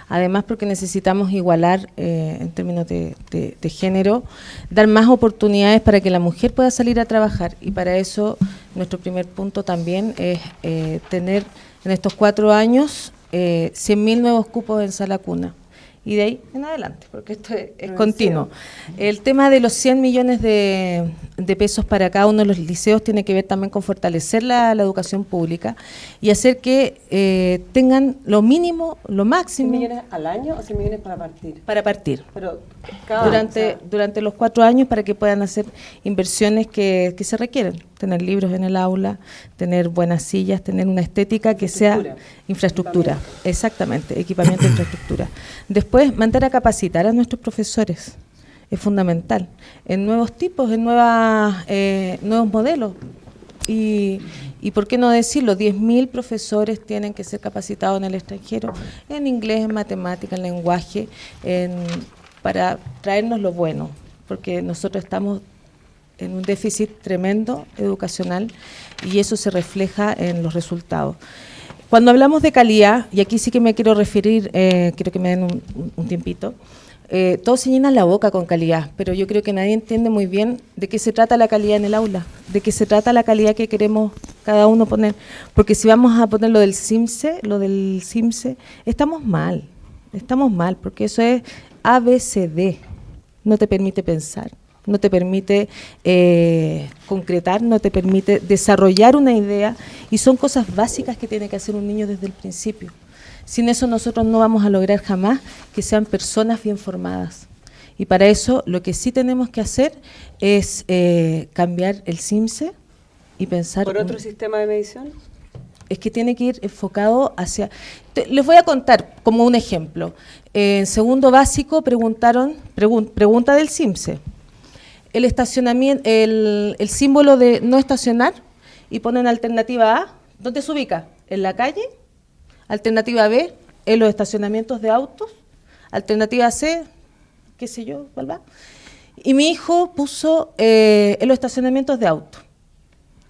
además porque necesitamos igualar en términos de género, dar más oportunidades para que la mujer pueda salir a trabajar, y para eso nuestro primer punto también es tener en estos 4 años 100.000 nuevos cupos en sala cuna. Y de ahí en adelante, porque esto es continuo. El tema de los 100 millones de pesos para cada uno de los liceos tiene que ver también con fortalecer la educación pública y hacer que tengan lo mínimo, lo máximo. ¿100 millones al año o 100 millones para partir? Para partir. Pero durante los 4 años, para que puedan hacer inversiones que se requieren. Tener libros en el aula, tener buenas sillas, tener una estética que sea infraestructura. Exactamente, equipamiento e infraestructura. Después, mandar a capacitar a nuestros profesores. Es fundamental. En nuevos tipos, en nuevos modelos. Y por qué no decirlo, 10.000 profesores tienen que ser capacitados en el extranjero, en inglés, en matemática, en lenguaje, para traernos lo bueno, porque nosotros estamos en un déficit tremendo educacional y eso se refleja en los resultados. Cuando hablamos de calidad, y aquí sí que me quiero referir, quiero que me den un tiempito, todos se llenan la boca con calidad, pero yo creo que nadie entiende muy bien de qué se trata la calidad en el aula, de qué se trata la calidad que queremos cada uno poner, porque si vamos a poner lo del CIMSE, estamos mal, porque eso es ABCD, no te permite pensar, no te permite concretar, no te permite desarrollar una idea, y son cosas básicas que tiene que hacer un niño desde el principio. Sin eso nosotros no vamos a lograr jamás que sean personas bien formadas. Y para eso lo que sí tenemos que hacer es cambiar el CIMSE y pensar... ¿Por otro sistema de medición? Es que tiene que ir enfocado hacia... Les voy a contar como un ejemplo. En segundo básico pregunta del CIMSE. El estacionamiento, el símbolo de no estacionar, y ponen alternativa A, ¿dónde se ubica? En la calle. Alternativa B, en los estacionamientos de autos. Alternativa C, qué sé yo, ¿cuál va? Y mi hijo puso en los estacionamientos de autos.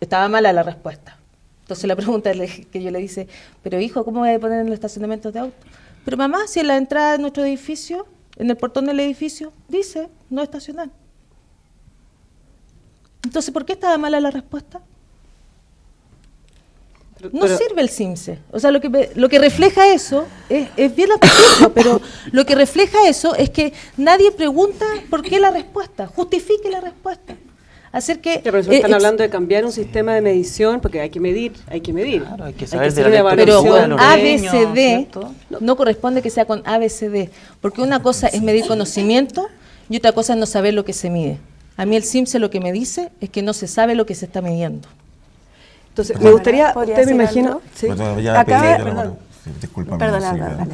Estaba mala la respuesta. Entonces la pregunta que yo le dice, pero hijo, ¿cómo voy a poner en los estacionamientos de autos? Pero mamá, si en la entrada de nuestro edificio, en el portón del edificio, dice no estacionar. Entonces, ¿por qué estaba mala la respuesta? No sirve el CIMSE. O sea, lo que refleja eso es bien absurdo, pero lo que refleja eso es que nadie pregunta por qué la respuesta, justifique la respuesta. Hacer que... Pero están hablando de cambiar un sistema de medición, porque hay que medir. Claro, hay que saber hacer de la una pero evaluación. con ABCD no corresponde que sea con ABCD, porque una cosa es medir conocimiento y otra cosa es no saber lo que se mide. A mí el CIMSE lo que me dice es que no se sabe lo que se está midiendo. Entonces, me gustaría, ¿Podría me decir imagino... algo? ¿Sí? Bueno, ya Acá, pedí, perdón. sí, discúlpame. Perdona, sí, dale.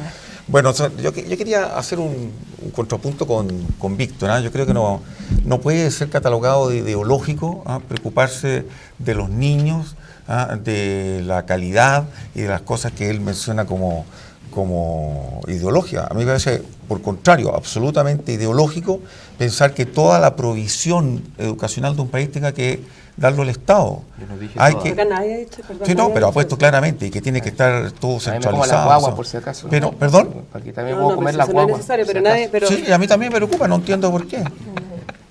Bueno, o sea, yo quería hacer un contrapunto con Víctor. Yo creo que no puede ser catalogado de ideológico preocuparse de los niños, de la calidad y de las cosas que él menciona como ideología. A mí me parece, por contrario, absolutamente ideológico pensar que toda la provisión educacional de un país tenga que darlo el Estado. Yo no dije Hay toda. que, Acá nadie ha dicho, perdón, sí, no, nadie pero ha ha puesto dicho claramente y que tiene que estar todo A mí me como centralizado. la guagua, o sea. por si acaso. Pero, ¿perdón? Aquí también No, puedo no, comer pero la eso no es guagua. necesario, por pero si nadie... acaso. Pero, Sí, a mí también me preocupa, no entiendo por qué.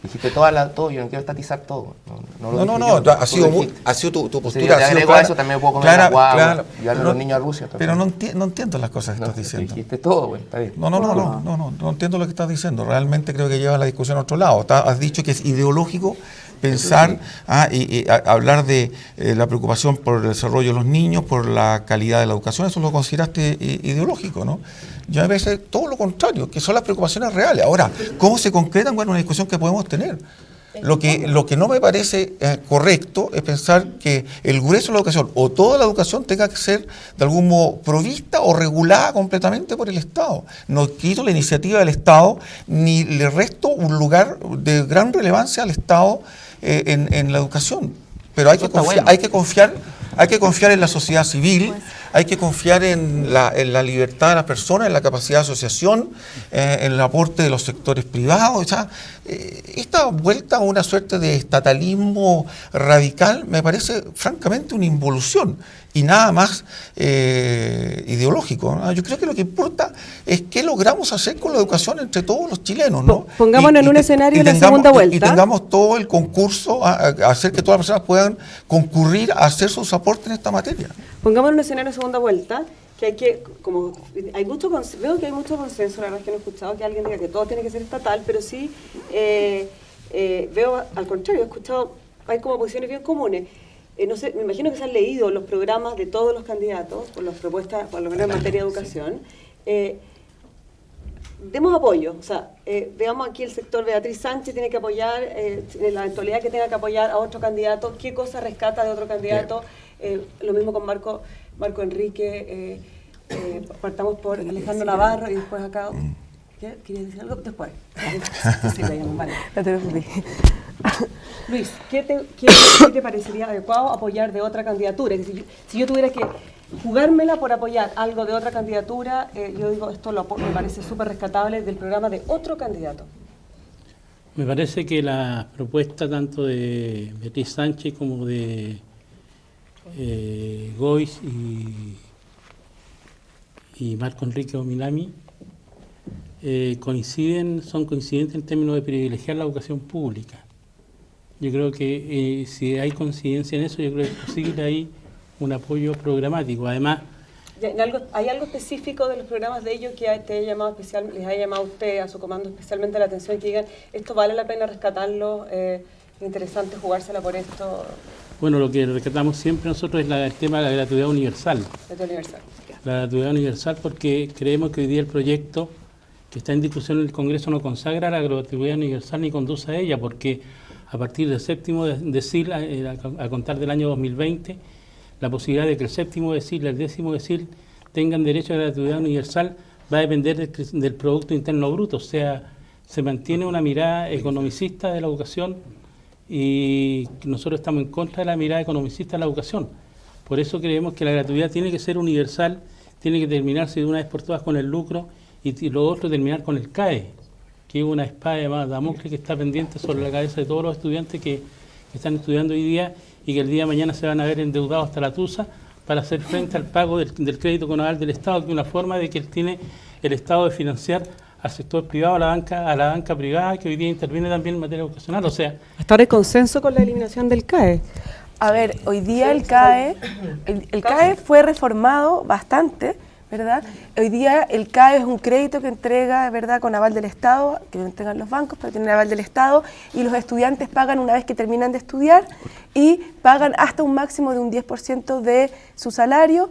Dijiste todo, yo no quiero estatizar todo. No, lo dije yo, ha sido tú lo dijiste. tu Entonces, postura. yo te ha sido agrego clara, eso, también puedo comer clara, la guagua, clara. llevarle a los niños a Rusia. Pero también. no entiendo las cosas que estás diciendo. Dijiste todo, güey, está bien. No entiendo lo que estás diciendo. Realmente creo que llevas la discusión a otro lado. Has dicho que es ideológico pensar y hablar de la preocupación por el desarrollo de los niños, por la calidad de la educación. Eso lo consideraste ideológico, ¿no? Yo a veces todo lo contrario, que son las preocupaciones reales. Ahora, ¿cómo se concretan? Bueno, una discusión que podemos tener. Lo que no me parece correcto es pensar que el grueso de la educación o toda la educación tenga que ser de algún modo provista o regulada completamente por el Estado. No quito la iniciativa del Estado ni le resto un lugar de gran relevancia al Estado en la educación. Pero hay que confiar Hay que confiar en la sociedad civil, hay que confiar en la libertad de las personas, en la capacidad de asociación, en el aporte de los sectores privados. O sea, esta vuelta a una suerte de estatalismo radical me parece francamente una involución y nada más ideológico, ¿no? Yo creo que lo que importa es qué logramos hacer con la educación entre todos los chilenos, ¿no? Pongámonos en un escenario de la segunda vuelta. Y tengamos todo el concurso, a hacer que todas las personas puedan concurrir a hacer sus aportes en esta materia. Pongámonos en un escenario de segunda vuelta, que hay que, como hay mucho, veo que hay mucho consenso, la verdad es que no he escuchado que alguien diga que todo tiene que ser estatal, pero sí veo al contrario, he escuchado, hay como posiciones bien comunes. No sé, me imagino que se han leído los programas de todos los candidatos, por las propuestas, por lo menos en materia de educación. Demos apoyo, o sea, veamos aquí el sector. Beatriz Sánchez tiene que apoyar, en la eventualidad que tenga que apoyar a otro candidato, qué cosa rescata de otro candidato. Lo mismo con Marco Enrique, partamos por Alejandro Navarro y después acá. ¿Quieres decir algo? Después. Sí, vale. Luis, ¿qué te parecería adecuado apoyar de otra candidatura? Es decir, si yo tuviera que jugármela por apoyar algo de otra candidatura, yo digo, esto me parece súper rescatable del programa de otro candidato. Me parece que la propuesta tanto de Beatriz Sánchez como de Gois y Marco Enrique Ominami son coincidentes en términos de privilegiar la educación pública. Yo creo que si hay coincidencia en eso, yo creo que es posible ahí un apoyo programático. Además, ¿hay algo específico de los programas de ellos que les haya llamado a usted, a su comando, especialmente la atención y que digan, esto vale la pena rescatarlo, es interesante jugársela por esto? Bueno, lo que rescatamos siempre nosotros es el tema de la gratuidad universal. La gratuidad universal, porque creemos que hoy día el proyecto que está en discusión en el Congreso no consagra la gratuidad universal ni conduce a ella, porque a partir del séptimo decil, a contar del año 2020, la posibilidad de que el séptimo decil y el décimo decil tengan derecho a la gratuidad universal va a depender del Producto Interno Bruto. O sea, se mantiene una mirada economicista de la educación y nosotros estamos en contra de la mirada economicista de la educación. Por eso creemos que la gratuidad tiene que ser universal, tiene que terminarse de una vez por todas con el lucro y lo otro terminar con el CAE, que es una espada de Damocles que está pendiente sobre la cabeza de todos los estudiantes que están estudiando hoy día y que el día de mañana se van a ver endeudados hasta la tusa para hacer frente al pago del crédito conaval del Estado, que es una forma de que tiene el Estado de financiar al sector privado, a la banca privada, que hoy día interviene también en materia educacional. O sea, hasta ahora hay consenso con la eliminación del CAE. A ver, hoy día el CAE fue reformado bastante, ¿verdad? Hoy día el CAE es un crédito que entrega, ¿verdad?, con aval del Estado, que lo entregan los bancos para tener aval del Estado, y los estudiantes pagan una vez que terminan de estudiar y pagan hasta un máximo de un 10% de su salario.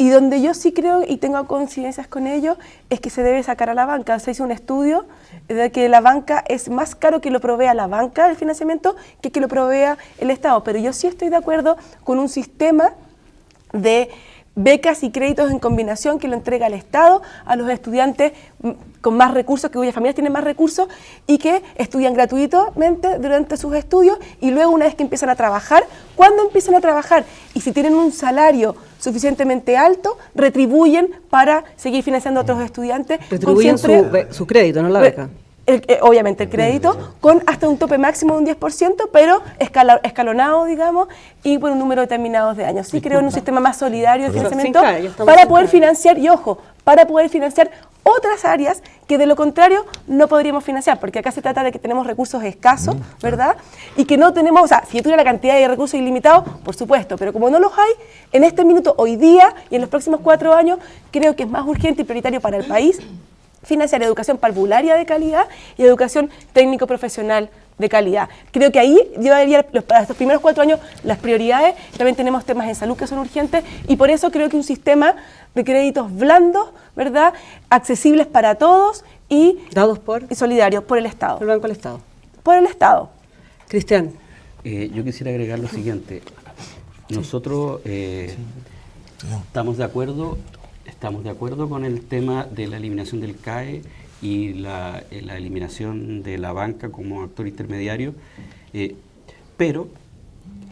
Y donde yo sí creo, y tengo coincidencias con ello, es que se debe sacar a la banca. Se hizo un estudio de que la banca es más caro que lo provea la banca, el financiamiento, que lo provea el Estado. Pero yo sí estoy de acuerdo con un sistema de becas y créditos en combinación que lo entrega el Estado a los estudiantes con más recursos, que cuyas familias tienen más recursos y que estudian gratuitamente durante sus estudios y luego una vez que empiezan a trabajar, cuando empiezan a trabajar y si tienen un salario suficientemente alto, retribuyen para seguir financiando a otros estudiantes. Retribuyen su crédito, no la beca. Obviamente el crédito, con hasta un tope máximo de un 10%, pero escalonado, digamos, y por un número determinado de años. Sí creo en un sistema más solidario de financiamiento para poder financiar, y ojo, para poder financiar otras áreas que de lo contrario no podríamos financiar, porque acá se trata de que tenemos recursos escasos, ¿verdad? Y que no tenemos, o sea, si yo tuviera la cantidad de recursos ilimitados, por supuesto, pero como no los hay, en este minuto, hoy día y en los próximos 4 años, creo que es más urgente y prioritario para el país financiar educación parvularia de calidad y educación técnico-profesional de calidad. Creo que ahí yo daría para estos primeros 4 años las prioridades. También tenemos temas en salud que son urgentes y por eso creo que un sistema de créditos blandos, ¿verdad?, accesibles para todos y dados por y solidarios por el Estado. ¿Por el Banco del Estado? Por el Estado. Cristian. Yo quisiera agregar lo siguiente. Nosotros estamos de acuerdo con el tema de la eliminación del CAE y la eliminación de la banca como actor intermediario, pero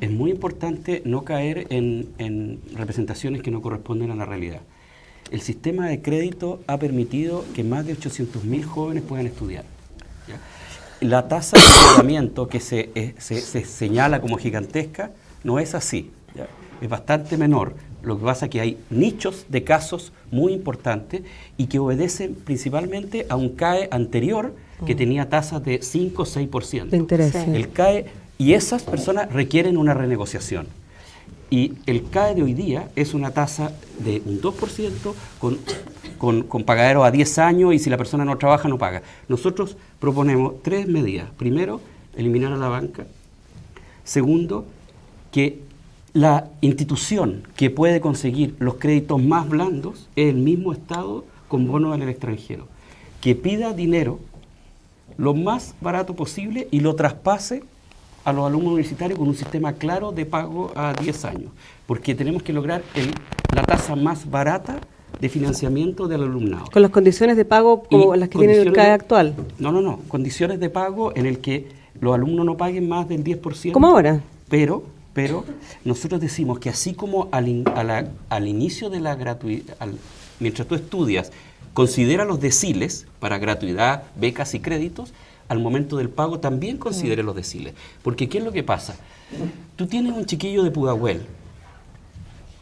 es muy importante no caer en representaciones que no corresponden a la realidad. El sistema de crédito ha permitido que más de 800.000 jóvenes puedan estudiar, ¿ya? La tasa de endeudamiento que se señala como gigantesca no es así, ¿ya? Es bastante menor. Lo que pasa es que hay nichos de casos muy importantes y que obedecen principalmente a un CAE anterior que tenía tasas de 5 o 6%. De interés. Sí. El CAE, y esas personas requieren una renegociación. Y el CAE de hoy día es una tasa de un 2% con pagadero a 10 años y si la persona no trabaja no paga. Nosotros proponemos 3 medidas. Primero, eliminar a la banca. Segundo, que la institución que puede conseguir los créditos más blandos es el mismo Estado con bonos en el extranjero, que pida dinero lo más barato posible y lo traspase a los alumnos universitarios con un sistema claro de pago a 10 años, porque tenemos que lograr la tasa más barata de financiamiento del alumnado. Con las condiciones de pago como las que tiene el CAE actual. No, condiciones de pago en el que los alumnos no paguen más del 10%. ¿Cómo ahora? Pero nosotros decimos que así como al inicio de la gratuidad, mientras tú estudias, considera los deciles para gratuidad, becas y créditos, al momento del pago también considere los deciles. Porque ¿qué es lo que pasa? Tú tienes un chiquillo de Pudahuel,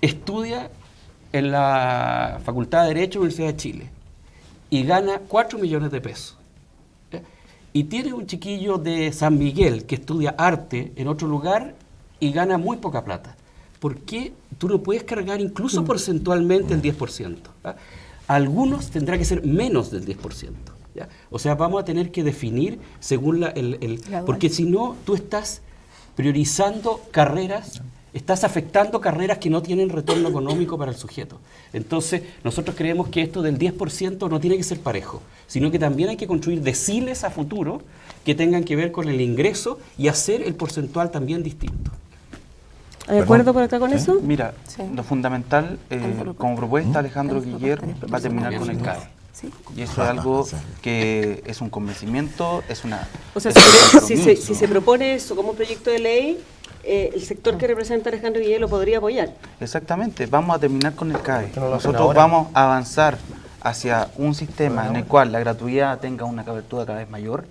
estudia en la Facultad de Derecho de la Universidad de Chile y gana 4 millones de pesos. Y tienes un chiquillo de San Miguel que estudia arte en otro lugar y gana muy poca plata. ¿Por qué tú no puedes cargar incluso porcentualmente el 10%? ¿Ah? Algunos tendrá que ser menos del 10%. ¿Ya? O sea, vamos a tener que definir según porque si no, tú estás priorizando carreras, estás afectando carreras que no tienen retorno económico para el sujeto. Entonces, nosotros creemos que esto del 10% no tiene que ser parejo, sino que también hay que construir deciles a futuro que tengan que ver con el ingreso y hacer el porcentual también distinto. ¿De acuerdo por acá con eso? Mira, lo fundamental, como propuesta, Alejandro Guiller va a terminar con el CAE. Sí. Y eso es algo que es un convencimiento, es una... O sea, es si se propone eso como un proyecto de ley, el sector que representa Alejandro Guiller lo podría apoyar. Exactamente, vamos a terminar con el CAE. No lo hacen Nosotros ahora. vamos a avanzar hacia un sistema en el cual la gratuidad tenga una cobertura cada vez mayor,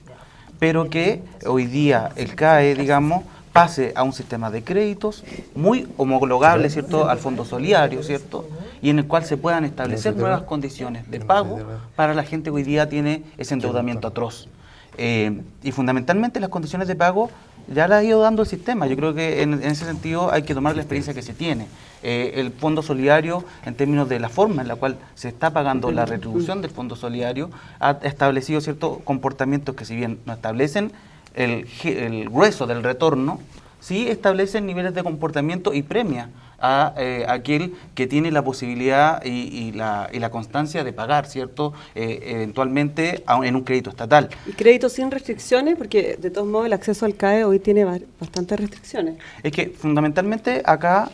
pero que hoy día el CAE, digamos, pase a un sistema de créditos muy homologable, ¿cierto?, al Fondo Solidario, ¿cierto?, y en el cual se puedan establecer nuevas condiciones de pago para la gente que hoy día tiene ese endeudamiento atroz. Y fundamentalmente las condiciones de pago ya las ha ido dando el sistema. Yo creo que en ese sentido hay que tomar la experiencia que se tiene. El Fondo Solidario, en términos de la forma en la cual se está pagando la retribución del Fondo Solidario, ha establecido ciertos comportamientos que, si bien no establecen el grueso del retorno, sí establecen niveles de comportamiento y premia a aquel que tiene la posibilidad y la constancia de pagar, ¿cierto?, eventualmente en un crédito estatal. ¿Y crédito sin restricciones? Porque de todos modos el acceso al CAE hoy tiene bastantes restricciones. Es que fundamentalmente acá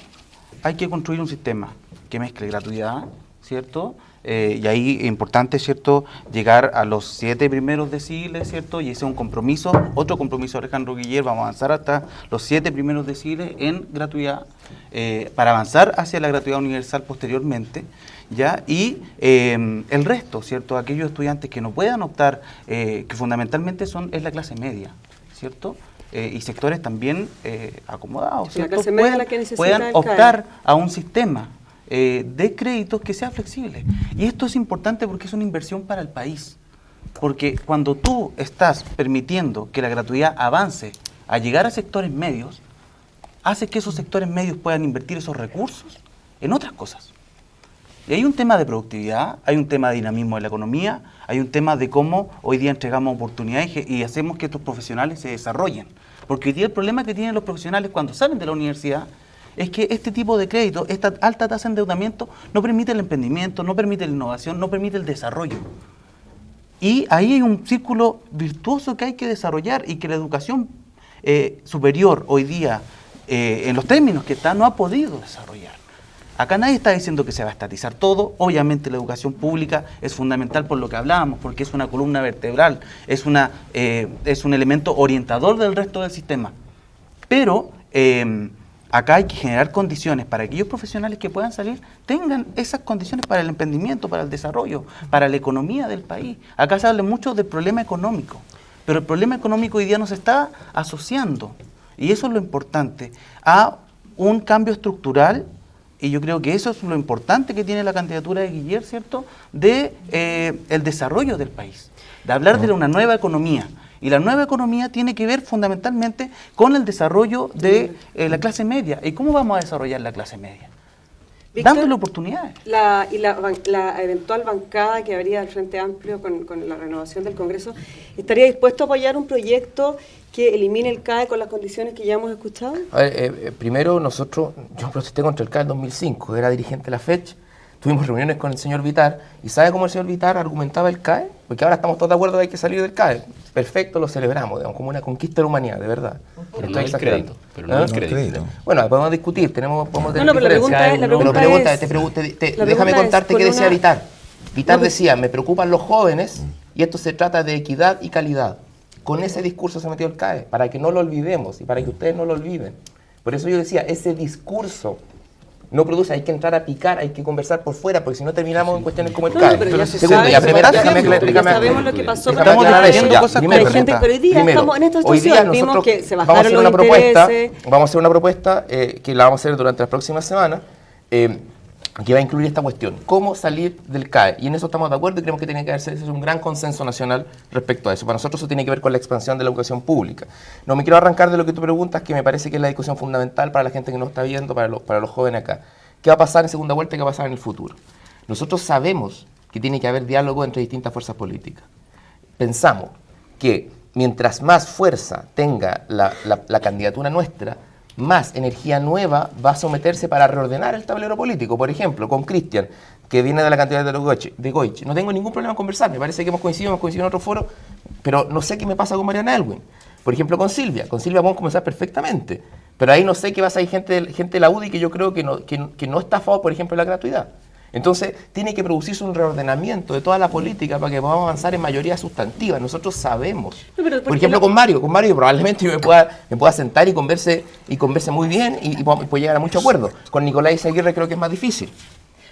hay que construir un sistema que mezcle gratuidad, ¿cierto?, y ahí es importante, ¿cierto?, llegar a los 7 primeros deciles, ¿cierto?, y ese es un compromiso, otro compromiso de Alejandro Guiller, vamos a avanzar hasta los 7 primeros deciles en gratuidad, para avanzar hacia la gratuidad universal posteriormente, ¿ya? Y el resto, ¿cierto?, aquellos estudiantes que no puedan optar, que fundamentalmente es la clase media, ¿cierto?, y sectores también acomodados, ¿cierto?, La clase media es la que necesita puedan el optar a un sistema de créditos que sea flexible. Y esto es importante porque es una inversión para el país. Porque cuando tú estás permitiendo que la gratuidad avance a llegar a sectores medios, hace que esos sectores medios puedan invertir esos recursos en otras cosas. Y hay un tema de productividad, hay un tema de dinamismo de la economía, hay un tema de cómo hoy día entregamos oportunidades y hacemos que estos profesionales se desarrollen. Porque hoy día el problema que tienen los profesionales cuando salen de la universidad es que este tipo de crédito, esta alta tasa de endeudamiento, no permite el emprendimiento, no permite la innovación, no permite el desarrollo. Y ahí hay un círculo virtuoso que hay que desarrollar y que la educación superior hoy día, en los términos que está, no ha podido desarrollar. Acá nadie está diciendo que se va a estatizar todo. Obviamente la educación pública es fundamental por lo que hablábamos, porque es una columna vertebral, es un elemento orientador del resto del sistema. Pero acá hay que generar condiciones para que aquellos profesionales que puedan salir tengan esas condiciones para el emprendimiento, para el desarrollo, para la economía del país. Acá se habla mucho del problema económico, pero el problema económico hoy día nos está asociando, y eso es lo importante, a un cambio estructural. Y yo creo que eso es lo importante que tiene la candidatura de Guiller, ¿cierto?, de el desarrollo del país, de hablar de una nueva economía. Y la nueva economía tiene que ver fundamentalmente con el desarrollo de la clase media. ¿Y cómo vamos a desarrollar la clase media? Víctor, dándole oportunidades. La eventual bancada que habría del Frente Amplio con la renovación del Congreso, ¿estaría dispuesto a apoyar un proyecto que elimine el CAE con las condiciones que ya hemos escuchado? A ver, primero yo protesté contra el CAE en 2005, era dirigente de la FECH, tuvimos reuniones con el señor Vitar, y ¿sabe cómo el señor Vitar argumentaba el CAE? Porque ahora estamos todos de acuerdo que hay que salir del CAE. Perfecto, lo celebramos, digamos, como una conquista de la humanidad, de verdad. Pero no del crédito. Pero no del crédito. Bueno, podemos discutir, podemos tener diferencias. Déjame contarte qué decía Vitar. Vitar decía, me preocupan los jóvenes, y esto se trata de equidad y calidad. Con ese discurso se metió el CAE, para que no lo olvidemos y para que ustedes no lo olviden. Por eso yo decía, ese discurso no produce, hay que entrar a picar, hay que conversar por fuera, porque si no terminamos en cuestiones como el CAE. Pero segundo, ya primera, sabemos lo que pasó. Estamos diciendo cosas correctas. Pero hoy día estamos en esta situación, vimos que se bajaron los intereses. Vamos a hacer una propuesta que la vamos a hacer durante las próximas semanas, que va a incluir esta cuestión, cómo salir del CAE. Y en eso estamos de acuerdo y creemos que tiene que hacerse un gran consenso nacional respecto a eso. Para nosotros eso tiene que ver con la expansión de la educación pública. No me quiero arrancar de lo que tú preguntas, que me parece que es la discusión fundamental para la gente que nos está viendo, para los jóvenes acá. ¿Qué va a pasar en segunda vuelta y qué va a pasar en el futuro? Nosotros sabemos que tiene que haber diálogo entre distintas fuerzas políticas. Pensamos que mientras más fuerza tenga la candidatura nuestra, más energía nueva va a someterse para reordenar el tablero político. Por ejemplo, con Cristian, que viene de la candidatura de Goich, no tengo ningún problema en conversar, me parece que hemos coincidido en otro foro, pero no sé qué me pasa con Mariana Elwin. Por ejemplo, con Silvia podemos conversar perfectamente, pero ahí no sé qué va a salir gente de la UDI que yo creo que no está a favor, por ejemplo, de la gratuidad. Entonces, tiene que producirse un reordenamiento de toda la política para que podamos avanzar en mayoría sustantiva. Nosotros sabemos. Por ejemplo, con Mario probablemente yo me pueda sentar y converse muy bien y pueda llegar a mucho acuerdo. Con Nicolás Izaguirre creo que es más difícil.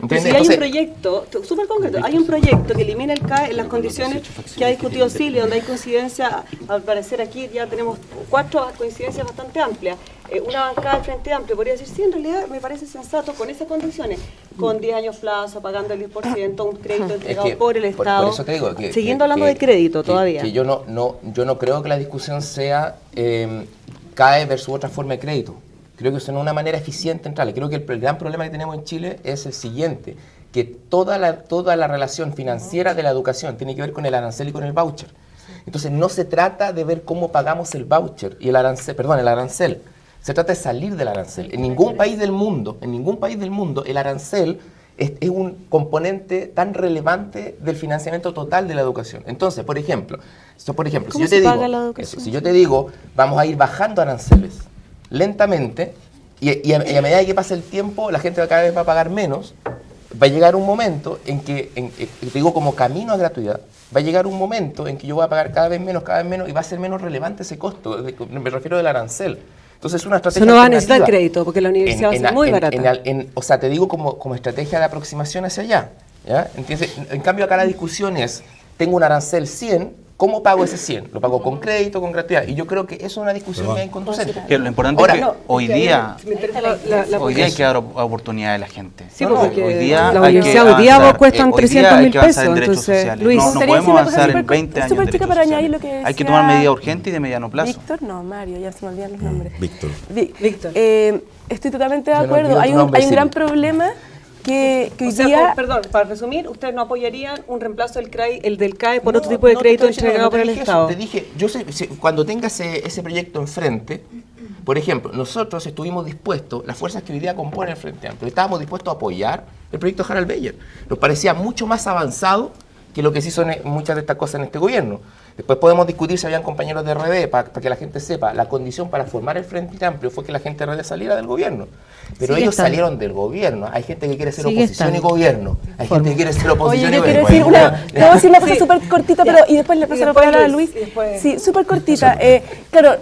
Pero si hay un proyecto, súper concreto, hay un proyecto que elimina el CAE en las condiciones que ha discutido Silvia, donde hay coincidencia, al parecer aquí ya tenemos 4 coincidencias bastante amplias. Una bancada del Frente Amplio podría decir, sí, en realidad me parece sensato con esas condiciones, con 10 años plazo, pagando el 10%, un crédito entregado por el Estado. Por eso te digo siguiendo hablando de crédito todavía. Que yo no creo que la discusión sea CAE versus otra forma de crédito. Creo que eso no es una manera eficiente de entrarle. Creo que el gran problema que tenemos en Chile es el siguiente, que toda la relación financiera de la educación tiene que ver con el arancel y con el voucher. Entonces no se trata de ver cómo pagamos el voucher y el arancel. Se trata de salir del arancel. En ningún país del mundo el arancel es un componente tan relevante del financiamiento total de la educación. Entonces, por ejemplo, si yo te digo, vamos a ir bajando aranceles lentamente, y a medida que pasa el tiempo, la gente cada vez va a pagar menos, va a llegar un momento en que, te digo como camino a gratuidad, va a llegar un momento en que yo voy a pagar cada vez menos, y va a ser menos relevante ese costo, me refiero del arancel. Entonces es una estrategia no va a necesitar crédito, porque la universidad va a ser muy barata. O sea, te digo como estrategia de aproximación hacia allá, ¿ya? Entonces, en cambio acá la discusión es, tengo un arancel 100, ¿cómo pago ese 100? ¿Lo pago con crédito, con gratuidad? Y yo creo que eso es una discusión bien inconducente. Que lo importante es que hoy día hay que dar oportunidad a la gente. Sí, porque hoy día la universidad hoy día cuestan 300.000 pesos. Entonces, Luis, no podemos avanzar en 20 años en derechos para añadir sociales. Lo que decía hay que tomar medidas urgentes y de mediano plazo. Mario, ya se me olvidan los nombres. Víctor. Estoy totalmente de acuerdo. Hay un gran problema que hoy día... Perdón, para resumir, ¿ustedes no apoyarían un reemplazo del CAE por otro tipo de crédito entregado por el Estado? Te dije, yo sé, cuando tengas ese proyecto enfrente, por ejemplo, nosotros estuvimos dispuestos, las fuerzas que hoy día componen el Frente Amplio, estábamos dispuestos a apoyar el proyecto Harald Beyer. Nos parecía mucho más avanzado que lo que se hizo en muchas de estas cosas en este gobierno. Después podemos discutir si habían compañeros de RD, para que la gente sepa, la condición para formar el Frente Amplio fue que la gente de RD saliera del gobierno. Pero ellos salieron del gobierno. Hay gente que quiere ser oposición y gobierno. Hay gente que quiere ser oposición y gobierno. Te voy a decir una cosa súper cortita, pero y después le paso la palabra a Luis. Sí, súper cortita. Claro,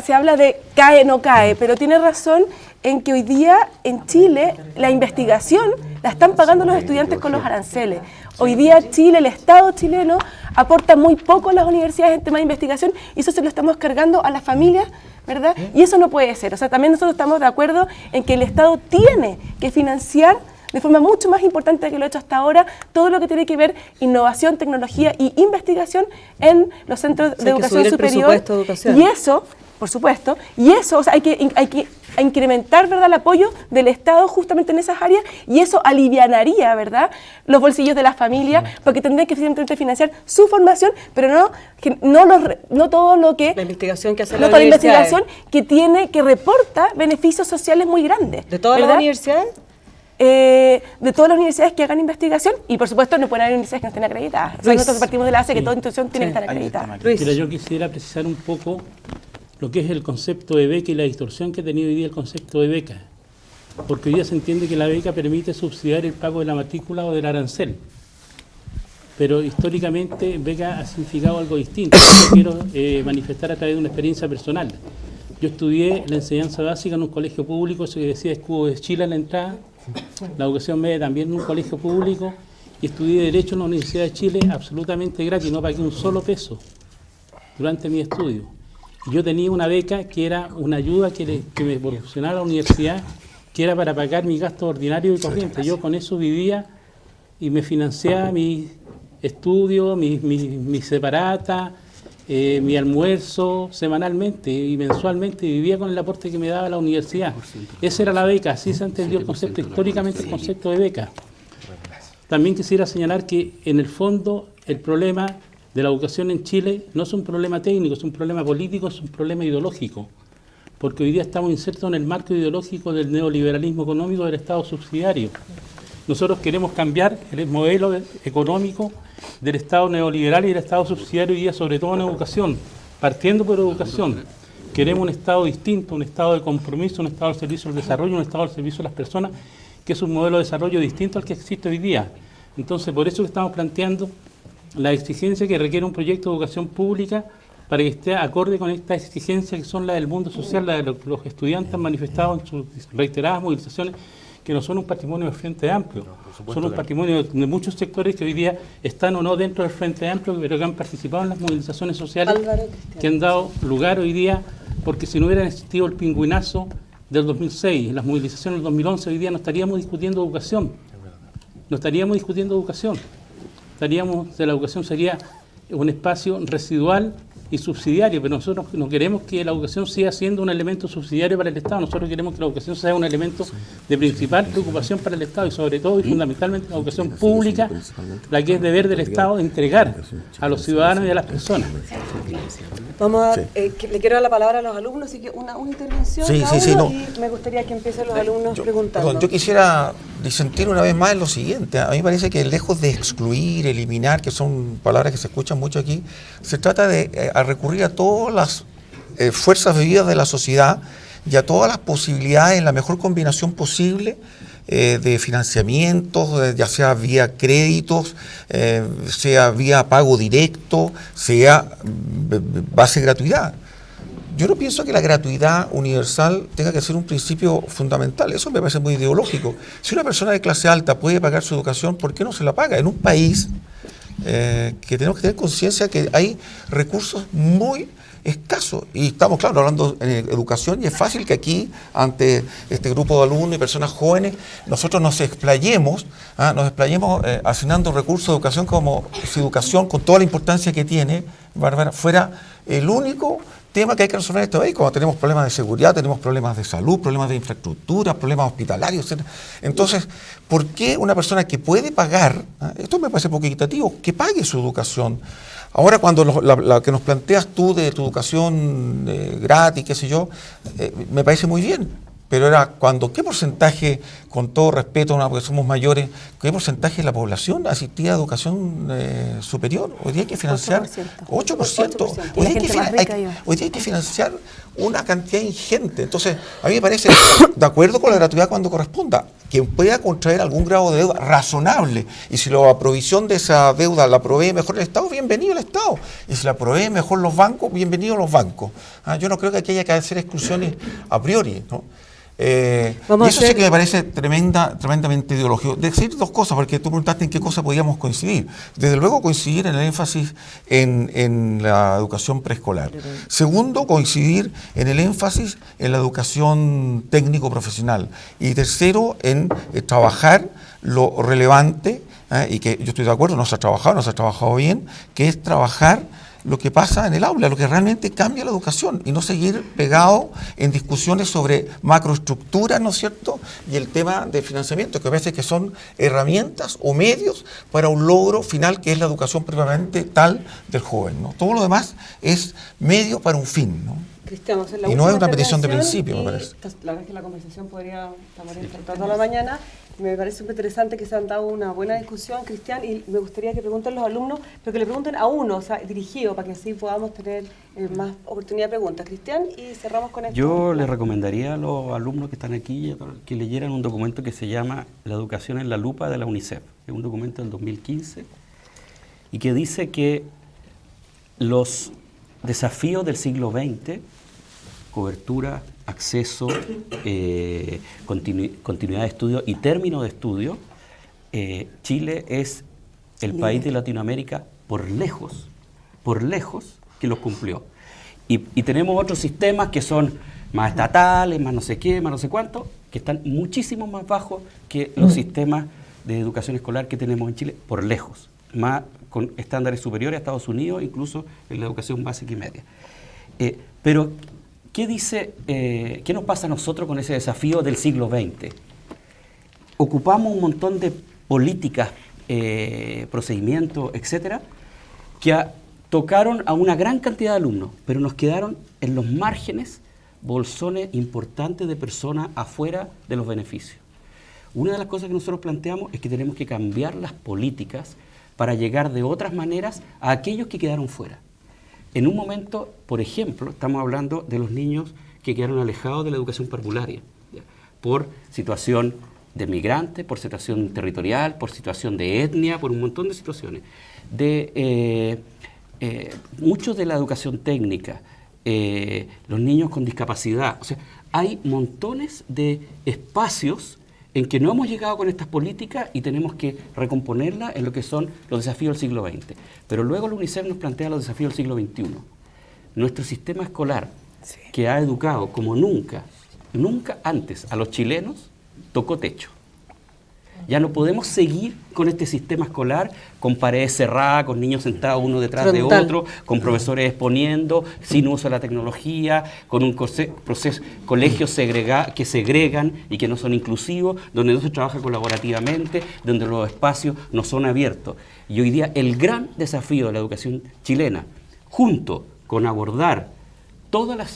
se habla de cae, no cae, pero tiene razón en que hoy día en Chile la investigación la están pagando los estudiantes con los aranceles. Hoy día Chile, el Estado chileno, aporta muy poco a las universidades en tema de investigación y eso se lo estamos cargando a las familias, ¿verdad? Y eso no puede ser. O sea, también nosotros estamos de acuerdo en que el Estado tiene que financiar de forma mucho más importante que lo ha hecho hasta ahora todo lo que tiene que ver innovación, tecnología y investigación en los centros de educación superior. Y eso, por supuesto, y eso, o sea, hay que incrementar, ¿verdad?, el apoyo del Estado justamente en esas áreas y eso alivianaría, ¿verdad?, los bolsillos de las familias porque tendrían que simplemente financiar su formación, pero no todo lo que... La investigación que hace no toda la investigación que tiene, que reporta beneficios sociales muy grandes. ¿De todas las universidades? De todas las universidades que hagan investigación y por supuesto no pueden haber universidades que no estén acreditadas. O sea, nosotros partimos de la base que toda institución tiene que estar acreditada. Mira, yo quisiera precisar un poco lo que es el concepto de beca y la distorsión que ha tenido hoy día el concepto de beca. Porque hoy día se entiende que la beca permite subsidiar el pago de la matrícula o del arancel. Pero históricamente beca ha significado algo distinto. Yo quiero manifestar a través de una experiencia personal. Yo estudié la enseñanza básica en un colegio público, eso que decía escudo de Chile en la entrada, la educación media también en un colegio público, y estudié Derecho en la Universidad de Chile absolutamente gratis, no pagué un solo peso durante mi estudio. Yo tenía una beca que era una ayuda que me proporcionaba la universidad, que era para pagar mis gastos ordinarios y corrientes. Yo con eso vivía y me financiaba mis estudios, mis separatas, mi almuerzo semanalmente y mensualmente, vivía con el aporte que me daba la universidad. Esa era la beca, así se entendió el concepto, históricamente el concepto de beca. También quisiera señalar que en el fondo el problema de la educación en Chile no es un problema técnico, es un problema político, es un problema ideológico, porque hoy día estamos insertos en el marco ideológico del neoliberalismo económico del Estado subsidiario. Nosotros queremos cambiar el modelo económico del Estado neoliberal y del Estado subsidiario hoy día, sobre todo en educación, partiendo por educación. Queremos un Estado distinto, un Estado de compromiso, un Estado al servicio del desarrollo, un Estado al servicio de las personas, que es un modelo de desarrollo distinto al que existe hoy día. Entonces, por eso que estamos planteando la exigencia que requiere un proyecto de educación pública para que esté acorde con estas exigencias que son las del mundo social, las de los estudiantes han manifestado en sus reiteradas movilizaciones, que no son un patrimonio del Frente Amplio, son un patrimonio de muchos sectores que hoy día están o no dentro del Frente Amplio, pero que han participado en las movilizaciones sociales que han dado lugar hoy día, porque si no hubiera existido el pingüinazo del 2006, en las movilizaciones del 2011, hoy día no estaríamos discutiendo educación, la educación sería un espacio residual y subsidiario, pero nosotros no queremos que la educación siga siendo un elemento subsidiario para el Estado, nosotros queremos que la educación sea un elemento de principal preocupación para el Estado y sobre todo y fundamentalmente la educación pública, la que es deber del Estado de entregar a los ciudadanos y a las personas. Vamos a, le quiero dar la palabra a los alumnos, así que una intervención y me gustaría que empiecen los alumnos preguntando. Perdón, yo quisiera disentir una vez más en lo siguiente. A mí me parece que lejos de excluir, eliminar, que son palabras que se escuchan mucho aquí, se trata de recurrir a todas las fuerzas vivas de la sociedad y a todas las posibilidades en la mejor combinación posible de financiamientos, ya sea vía créditos, sea vía pago directo, sea base gratuidad. Yo no pienso que la gratuidad universal tenga que ser un principio fundamental, eso me parece muy ideológico. Si una persona de clase alta puede pagar su educación, ¿por qué no se la paga? En un país que tenemos que tener conciencia que hay recursos muy escasos, y estamos, claro, hablando de educación, y es fácil que aquí, ante este grupo de alumnos y personas jóvenes, nosotros nos explayemos asignando recursos de educación como si educación, con toda la importancia que tiene, Bárbara, fuera el único tema que hay que resolver en este país, cuando tenemos problemas de seguridad, tenemos problemas de salud, problemas de infraestructura, problemas hospitalarios, etc. Entonces, ¿por qué una persona que puede pagar, esto me parece poco equitativo, que pague su educación? Ahora, cuando la que nos planteas tú de tu educación gratis, qué sé yo, me parece muy bien, pero era cuando, ¿qué porcentaje, con todo respeto, porque somos mayores, qué porcentaje de la población asistía a educación superior? Hoy día hay que financiar 8%. Hoy día hay que financiar una cantidad ingente. Entonces, a mí me parece, de acuerdo con la gratuidad cuando corresponda, quien pueda contraer algún grado de deuda razonable, y si la provisión de esa deuda la provee mejor el Estado, bienvenido el Estado. Y si la provee mejor los bancos, bienvenidos los bancos. Yo no creo que aquí haya que hacer exclusiones a priori, ¿no? Y eso sí que me parece tremendamente ideológico. Decir dos cosas, porque tú preguntaste en qué cosa podíamos coincidir. Desde luego coincidir en el énfasis en la educación preescolar. Segundo, coincidir en el énfasis en la educación técnico-profesional. Y tercero, en trabajar lo relevante, y que yo estoy de acuerdo, no se ha trabajado bien, que es trabajar lo que pasa en el aula, lo que realmente cambia la educación, y no seguir pegado en discusiones sobre macroestructuras, ¿no es cierto?, y el tema de financiamiento, que a veces que son herramientas o medios para un logro final, que es la educación propiamente tal del joven, ¿no? Todo lo demás es medio para un fin, ¿no? Cristian, y no es una petición de principio, me parece. La verdad es que la conversación estamos toda la mañana. Me parece muy interesante que se han dado una buena discusión, Cristian, y me gustaría que pregunten los alumnos, pero que le pregunten a uno, o sea, dirigido, para que así podamos tener más oportunidad de preguntas. Cristian, y cerramos con esto. Yo les recomendaría a los alumnos que están aquí que leyeran un documento que se llama La educación en la lupa de la UNICEF. Es un documento del 2015 y que dice que los desafíos del siglo XX, cobertura, acceso, continuidad de estudio y término de estudio, Chile es el país de Latinoamérica por lejos que los cumplió. Y tenemos otros sistemas que son más estatales, más no sé qué, más no sé cuánto, que están muchísimo más bajos que los sistemas de educación escolar que tenemos en Chile, por lejos, más con estándares superiores a Estados Unidos, incluso en la educación básica y media. Pero ¿qué dice, qué nos pasa a nosotros con ese desafío del siglo XX? Ocupamos un montón de políticas, procedimientos, etcétera, que tocaron a una gran cantidad de alumnos, pero nos quedaron en los márgenes bolsones importantes de personas afuera de los beneficios. Una de las cosas que nosotros planteamos es que tenemos que cambiar las políticas para llegar de otras maneras a aquellos que quedaron fuera. En un momento, por ejemplo, estamos hablando de los niños que quedaron alejados de la educación parvularia, ¿ya?, por situación de migrante, por situación territorial, por situación de etnia, por un montón de situaciones. Muchos de la educación técnica, los niños con discapacidad. O sea, hay montones de espacios en que no hemos llegado con estas políticas y tenemos que recomponerlas en lo que son los desafíos del siglo XX. Pero luego la UNICEF nos plantea los desafíos del siglo XXI. Nuestro sistema escolar, que ha educado como nunca antes a los chilenos, tocó techo. Ya no podemos seguir con este sistema escolar con paredes cerradas, con niños sentados uno detrás de otro, con profesores exponiendo, sin uso de la tecnología, con un colegios que segregan y que no son inclusivos, donde no se trabaja colaborativamente, donde los espacios no son abiertos. Y hoy día el gran desafío de la educación chilena, junto con abordar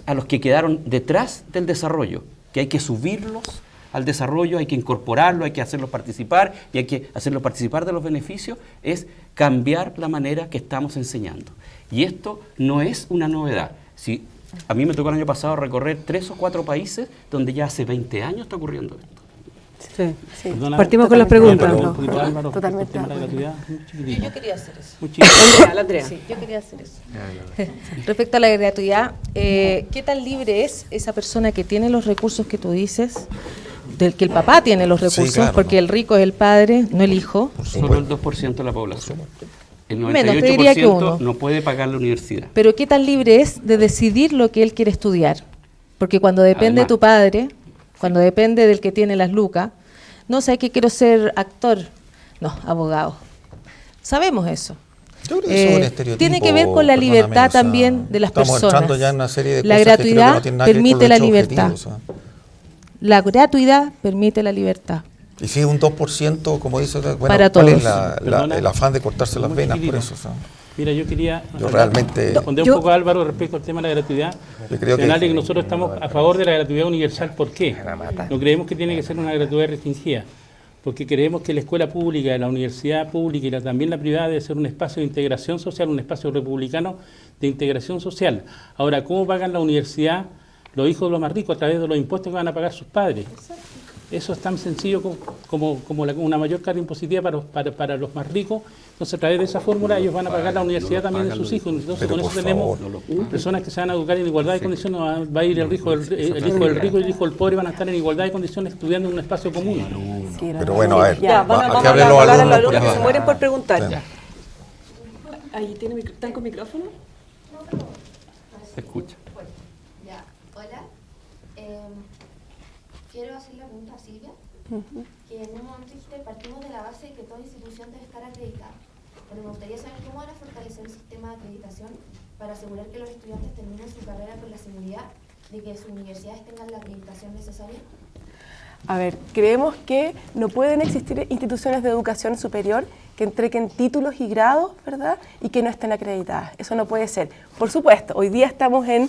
a los que quedaron detrás del desarrollo, que hay que subirlos al desarrollo, hay que incorporarlo, hay que hacerlos participar y hay que hacerlos participar de los beneficios, es cambiar la manera que estamos enseñando. Y esto no es una novedad. Si a mí me tocó el año pasado recorrer 3 o 4 países donde ya hace 20 años está ocurriendo esto. Sí. Perdona, partimos con las preguntas. Totalmente. Yo quería hacer eso. Andrea. Sí, yo quería hacer eso. Respecto a la gratuidad, ¿qué tan libre es esa persona que tiene los recursos que tú dices? Del que el papá tiene los recursos, claro, porque el rico es el padre, no el hijo. Solo el 2% de la población. El 98% Menos, te diría que uno. no puede pagar la universidad. Pero ¿qué tan libre es de decidir lo que él quiere estudiar? Porque cuando depende de tu padre, cuando depende del que tiene las lucas, no sé, que quiero ser actor, no, abogado. Sabemos eso. Yo creo que eso es un estereotipo, tiene que ver con la libertad también de las personas. Estamos entrando ya en una serie de la cosas gratuidad que creo que no tienen nada que ver permite con la los hechos libertad. objetivos, La gratuidad permite la libertad. Y si es un 2%, como dice, bueno, Para ¿cuál todos. es el afán de cortarse las venas por eso? Mira, yo quería realmente responder un poco a Álvaro respecto al tema de la gratuidad. Yo creo que nosotros estamos a favor de la gratuidad universal. ¿Por qué? No creemos que tiene que ser una gratuidad restringida, porque creemos que la escuela pública, la universidad pública y también la privada debe ser un espacio de integración social, un espacio republicano de integración social. Ahora, ¿cómo pagan la universidad los hijos de los más ricos? A través de los impuestos que van a pagar sus padres. Eso es tan sencillo como una mayor carga impositiva para los más ricos. Entonces, a través de esa fórmula, ellos van a pagar la universidad también de sus hijos. Entonces, con eso tenemos personas que se van a educar en igualdad de condiciones. Va a ir el hijo del rico y el hijo del pobre, van a estar en igualdad de condiciones estudiando en un espacio común. Pero bueno, a ver, vamos a hablar a los alumnos que se mueren por preguntar. Ya. Ahí ¿están con micrófono? Se escucha. Ya, hola. Quiero hacer la pregunta a Silvia, que en un momento dijiste, partimos de la base de que toda institución debe estar acreditada. Pero me gustaría saber cómo van a fortalecer el sistema de acreditación para asegurar que los estudiantes terminen su carrera con la seguridad de que sus universidades tengan la acreditación necesaria. A ver, creemos que no pueden existir instituciones de educación superior que entreguen títulos y grados, ¿verdad?, y que no estén acreditadas. Eso no puede ser. Por supuesto, hoy día estamos en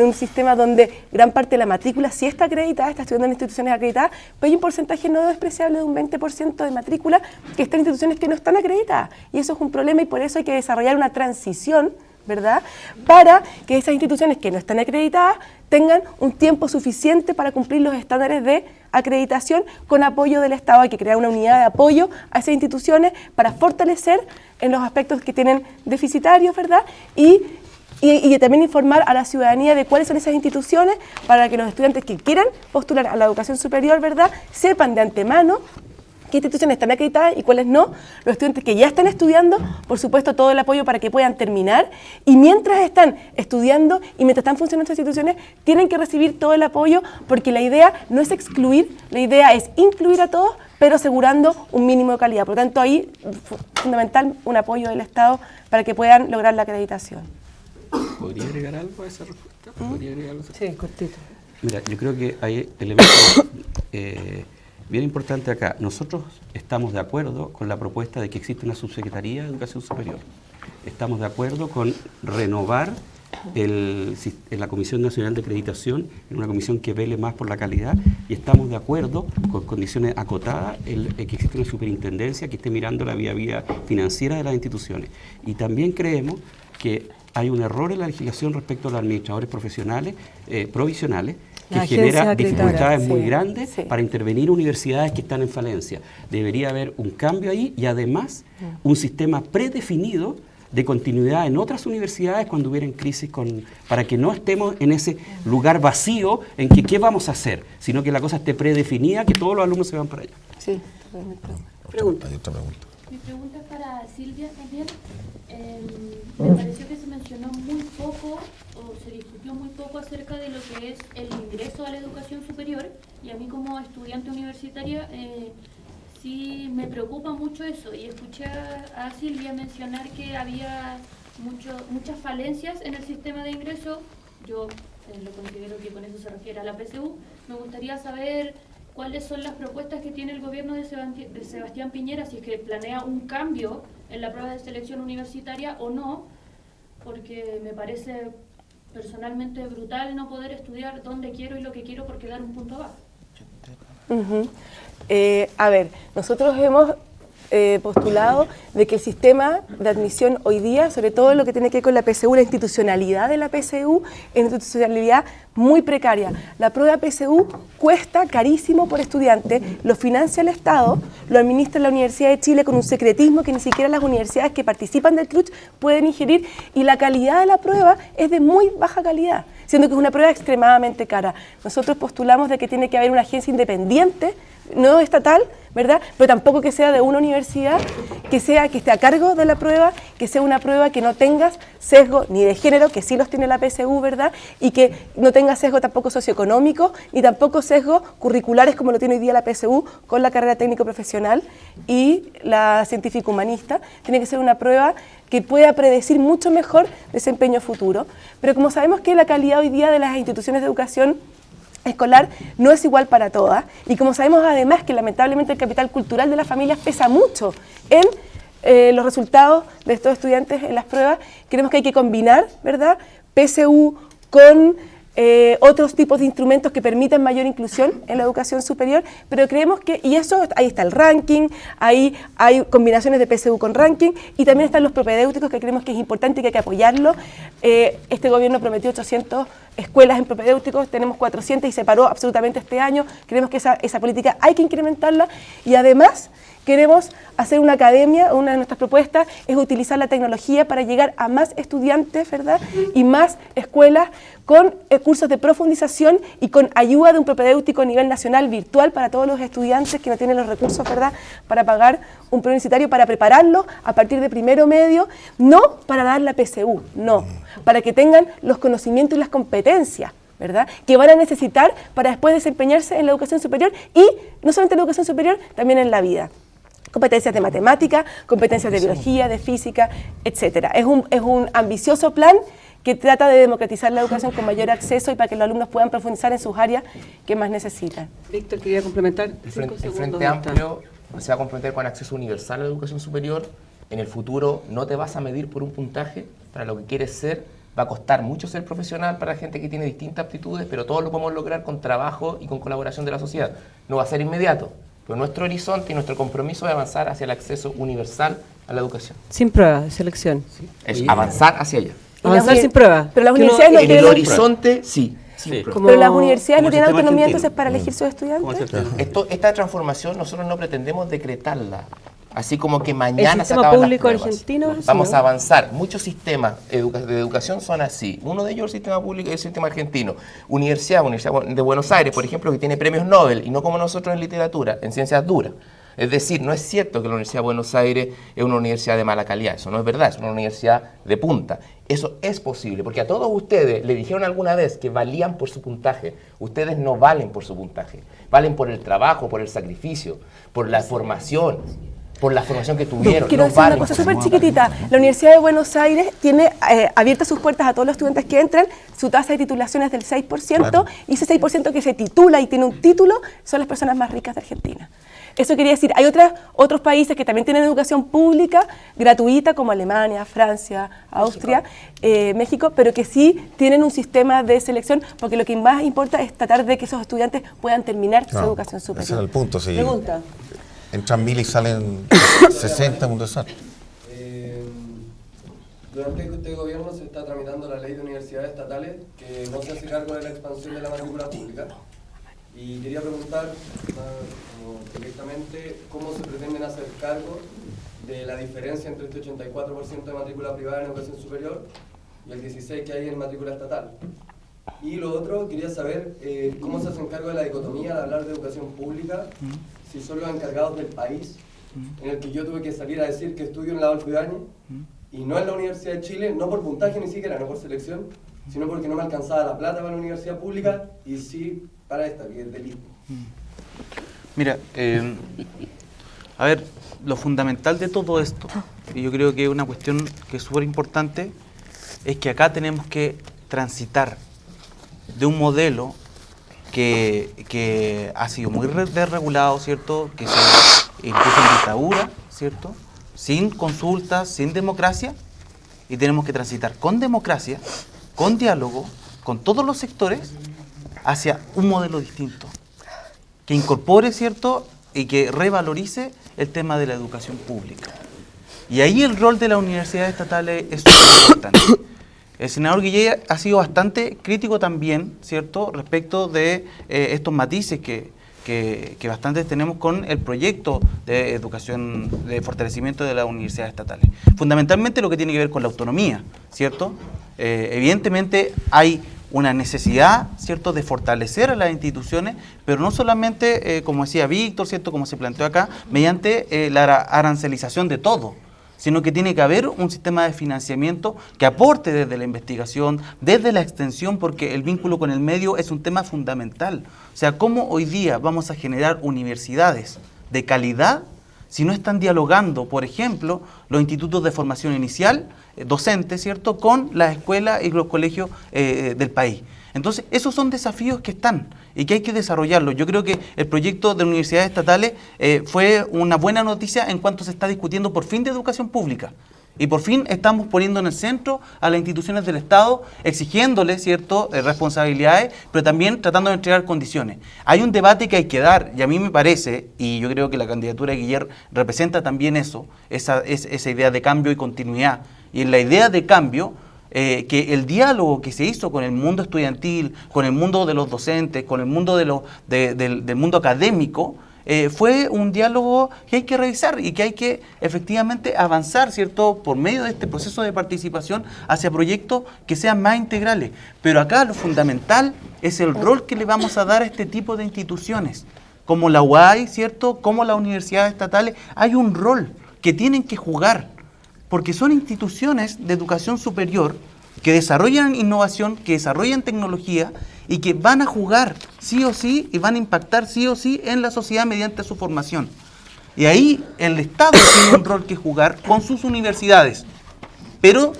un sistema donde gran parte de la matrícula sí está acreditada, está estudiando en instituciones acreditadas, pero hay un porcentaje no despreciable de un 20% de matrícula que está en instituciones que no están acreditadas. Y eso es un problema y por eso hay que desarrollar una transición, ¿verdad?, para que esas instituciones que no están acreditadas tengan un tiempo suficiente para cumplir los estándares de acreditación con apoyo del Estado. Hay que crear una unidad de apoyo a esas instituciones para fortalecer en los aspectos que tienen deficitarios, ¿verdad?, y también informar a la ciudadanía de cuáles son esas instituciones para que los estudiantes que quieran postular a la educación superior, ¿verdad?, sepan de antemano qué instituciones están acreditadas y cuáles no. Los estudiantes que ya están estudiando, por supuesto, todo el apoyo para que puedan terminar. Y mientras están estudiando y mientras están funcionando estas instituciones, tienen que recibir todo el apoyo, porque la idea no es excluir, la idea es incluir a todos, pero asegurando un mínimo de calidad. Por lo tanto, ahí fundamental un apoyo del Estado para que puedan lograr la acreditación. ¿Podría agregar algo a esa respuesta? ¿Podría agregar algo? Sí, cortito. Mira, yo creo que hay elementos bien importantes acá. Nosotros estamos de acuerdo con la propuesta de que existe una subsecretaría de Educación Superior. Estamos de acuerdo con renovar la Comisión Nacional de Acreditación en una comisión que vele más por la calidad, y estamos de acuerdo con condiciones acotadas que existe una superintendencia que esté mirando la vía financiera de las instituciones. Y también creemos que hay un error en la legislación respecto a los administradores profesionales provisionales, que genera dificultades muy grandes para intervenir universidades que están en falencia. Debería haber un cambio ahí y además un sistema predefinido de continuidad en otras universidades cuando hubieran crisis, para que no estemos en ese lugar vacío en que qué vamos a hacer, sino que la cosa esté predefinida, que todos los alumnos se van para allá. Sí, totalmente. Hay otra pregunta. Mi pregunta es para Silvia también. Me pareció que se mencionó muy poco o se discutió muy poco acerca de lo que es el ingreso a la educación superior, y a mí como estudiante universitaria sí me preocupa mucho eso, y escuché a Silvia mencionar que había muchas falencias en el sistema de ingreso. Yo lo considero que con eso se refiere a la PSU. Me gustaría saber cuáles son las propuestas que tiene el gobierno de Sebastián Piñera, si es que planea un cambio en la prueba de selección universitaria o no, porque me parece personalmente brutal no poder estudiar donde quiero y lo que quiero por quedar un punto abajo. A ver, nosotros hemos postulado de que el sistema de admisión hoy día, sobre todo lo que tiene que ver con la PSU, la institucionalidad de la PSU, es una institucionalidad muy precaria. La prueba PSU cuesta carísimo por estudiante, lo financia el Estado, lo administra la Universidad de Chile con un secretismo que ni siquiera las universidades que participan del CRUCH pueden ingerir, y la calidad de la prueba es de muy baja calidad, siendo que es una prueba extremadamente cara. Nosotros postulamos de que tiene que haber una agencia independiente, no estatal, ¿verdad?, pero tampoco que sea de una universidad, que esté a cargo de la prueba, que sea una prueba que no tenga sesgo ni de género, que sí los tiene la PSU, ¿verdad?, y que no tenga sesgo tampoco socioeconómico, ni tampoco sesgo curriculares como lo tiene hoy día la PSU con la carrera técnico profesional y la científico humanista. Tiene que ser una prueba que pueda predecir mucho mejor desempeño futuro. Pero como sabemos que la calidad hoy día de las instituciones de educación escolar no es igual para todas, y como sabemos además que lamentablemente el capital cultural de las familias pesa mucho en los resultados de estos estudiantes en las pruebas. Creemos que hay que combinar, ¿verdad?, PSU con otros tipos de instrumentos que permitan mayor inclusión en la educación superior, pero creemos que, y eso, ahí está el ranking, ahí hay combinaciones de PSU con ranking, y también están los propedéuticos, que creemos que es importante y que hay que apoyarlo. Este gobierno prometió 800 escuelas en propedéuticos, tenemos 400 y se paró absolutamente este año. Creemos que esa política hay que incrementarla, y además queremos hacer una academia. Una de nuestras propuestas es utilizar la tecnología para llegar a más estudiantes, ¿verdad?, y más escuelas con cursos de profundización y con ayuda de un propedéutico a nivel nacional virtual para todos los estudiantes que no tienen los recursos, ¿verdad?, para pagar un preuniversitario, para prepararlos a partir de primero medio, no para dar la PSU, no, para que tengan los conocimientos y las competencias, ¿verdad?, que van a necesitar para después desempeñarse en la educación superior, y no solamente en la educación superior, también en la vida. Competencias de matemática, competencias de biología, de física, etcétera. Es un ambicioso plan que trata de democratizar la educación con mayor acceso y para que los alumnos puedan profundizar en sus áreas que más necesitan. Víctor, quería complementar. El Frente Amplio se va a comprometer con acceso universal a la educación superior. En el futuro no te vas a medir por un puntaje para lo que quieres ser. Va a costar mucho ser profesional para gente que tiene distintas aptitudes, pero todo lo podemos lograr con trabajo y con colaboración de la sociedad. No va a ser inmediato, pero nuestro horizonte y nuestro compromiso es avanzar hacia el acceso universal a la educación. Sin prueba de selección. ¿Sí? Es avanzar hacia allá. Avanzar sin prueba. Pero las universidades no tienen... En el horizonte, sí. Pero las universidades no tienen autonomía entonces para elegir sus estudiantes. Esta transformación nosotros no pretendemos decretarla, así como que mañana se acaban las pruebas. Argentino, vamos a avanzar. Muchos sistemas de educación son así. Uno de ellos es el sistema público y el sistema argentino. Universidad de Buenos Aires, por ejemplo, que tiene premios Nobel, y no como nosotros en literatura, en ciencias duras. Es decir, no es cierto que la Universidad de Buenos Aires es una universidad de mala calidad. Eso no es verdad, es una universidad de punta. Eso es posible, porque a todos ustedes le dijeron alguna vez que valían por su puntaje. Ustedes no valen por su puntaje. Valen por el trabajo, por el sacrificio, por la formación, por la formación que tuvieron. Quiero decir una cosa súper chiquitita. La Universidad de Buenos Aires tiene abiertas sus puertas a todos los estudiantes que entran. Su tasa de titulación es del 6%, claro. Y ese 6% que se titula y tiene un título son las personas más ricas de Argentina. Eso quería decir, hay otros países que también tienen educación pública gratuita, como Alemania, Francia, Austria, México, pero que sí tienen un sistema de selección, porque lo que más importa es tratar de que esos estudiantes puedan terminar su educación superior. Ese es el punto, sí. Pregunta. Entran 1000 y salen 60, un desastre. Durante este gobierno se está tramitando la ley de universidades estatales que no se hace cargo de la expansión de la matrícula pública. Y quería preguntar directamente cómo se pretenden hacer cargo de la diferencia entre este 84% de matrícula privada en educación superior y el 16% que hay en matrícula estatal. Y lo otro, quería saber cómo se hacen cargo de la dicotomía de hablar de educación pública, si son los encargados del país, en el que yo tuve que salir a decir que estudio en la Adolfo Ibáñez y no en la Universidad de Chile, no por puntaje ni siquiera, no por selección, sino porque no me alcanzaba la plata para la universidad pública y sí para esta, que es delito. Mira, a ver, lo fundamental de todo esto, y yo creo que es una cuestión que es súper importante, es que acá tenemos que transitar de un modelo que ha sido muy desregulado, ¿cierto?, que se impuso en dictadura, ¿cierto?, sin consultas, sin democracia, y tenemos que transitar con democracia, con diálogo, con todos los sectores, hacia un modelo distinto, que incorpore, ¿cierto?, y que revalorice el tema de la educación pública. Y ahí el rol de las universidades estatales es súper importante. El senador Guillé ha sido bastante crítico también, ¿cierto?, respecto de estos matices que bastantes tenemos con el proyecto de educación, de fortalecimiento de las universidades estatales. Fundamentalmente lo que tiene que ver con la autonomía, ¿cierto? Evidentemente hay una necesidad, ¿cierto?, de fortalecer a las instituciones, pero no solamente, como decía Víctor, ¿cierto?, como se planteó acá, mediante la arancelización de todo, sino que tiene que haber un sistema de financiamiento que aporte desde la investigación, desde la extensión, porque el vínculo con el medio es un tema fundamental. O sea, cómo hoy día vamos a generar universidades de calidad si no están dialogando, por ejemplo, los institutos de formación inicial, docentes, ¿cierto?, con las escuelas y los colegios del país. Entonces, esos son desafíos que están y que hay que desarrollarlos. Yo creo que el proyecto de universidades estatales fue una buena noticia en cuanto se está discutiendo por fin de educación pública. Y por fin estamos poniendo en el centro a las instituciones del Estado, exigiéndoles, ¿cierto?, responsabilidades, pero también tratando de entregar condiciones. Hay un debate que hay que dar, y a mí me parece, y yo creo que la candidatura de Guillermo representa también eso, esa idea de cambio y continuidad. Y en la idea de cambio, que el diálogo que se hizo con el mundo estudiantil, con el mundo de los docentes, con el mundo del mundo académico, fue un diálogo que hay que revisar y que hay que efectivamente avanzar, ¿cierto?, por medio de este proceso de participación hacia proyectos que sean más integrales. Pero acá lo fundamental es el rol que le vamos a dar a este tipo de instituciones. Como la UAI, ¿cierto?, como las universidades estatales, hay un rol que tienen que jugar, porque son instituciones de educación superior que desarrollan innovación, que desarrollan tecnología y que van a jugar sí o sí y van a impactar sí o sí en la sociedad mediante su formación. Y ahí el Estado tiene un rol que jugar con sus universidades, pero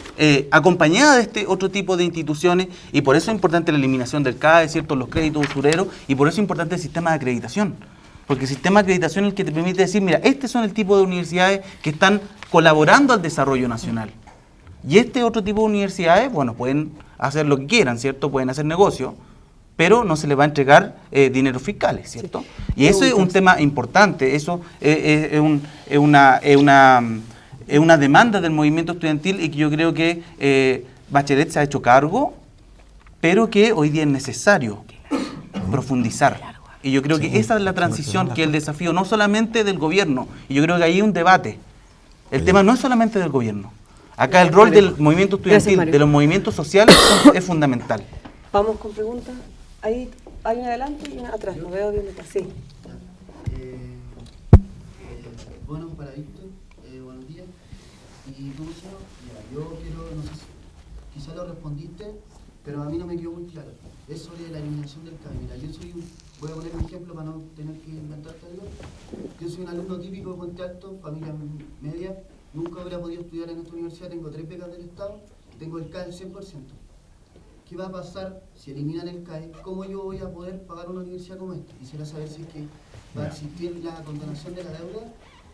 acompañada de este otro tipo de instituciones, y por eso es importante la eliminación del CAE, ¿cierto?, los créditos usureros, y por eso es importante el sistema de acreditación. Porque el sistema de acreditación es el que te permite decir, mira, estos son el tipo de universidades que están colaborando al desarrollo nacional. Y este otro tipo de universidades, bueno, pueden hacer lo que quieran, ¿cierto? Pueden hacer negocio, pero no se les va a entregar dineros fiscales, ¿cierto? Sí. Y eso es un tema importante, eso es una demanda del movimiento estudiantil y que yo creo que Bachelet se ha hecho cargo, pero que hoy día es necesario profundizar. Y yo creo que esa es la transición, que es el desafío no solamente del gobierno, y yo creo que ahí hay un debate. El tema no es solamente del gobierno. Acá el rol del movimiento estudiantil, de los movimientos sociales, es fundamental. Vamos con preguntas. Ahí hay una adelante y una atrás. No veo bien acá. Sí. Bueno, para Víctor, buenos días. Y tú, Luciano, yo quiero, no sé si quizá lo respondiste, pero a mí no me quedó muy claro. Es sobre la eliminación del CAE. Mira, voy a poner un ejemplo para no tener que inventarte algo. Yo soy un alumno típico de Puente Alto, familia media. Nunca hubiera podido estudiar en esta universidad, tengo 3 becas del Estado, tengo el CAE al 100%. ¿Qué va a pasar si eliminan el CAE? ¿Cómo yo voy a poder pagar una universidad como esta? Quisiera saber si es que va a existir la condonación de la deuda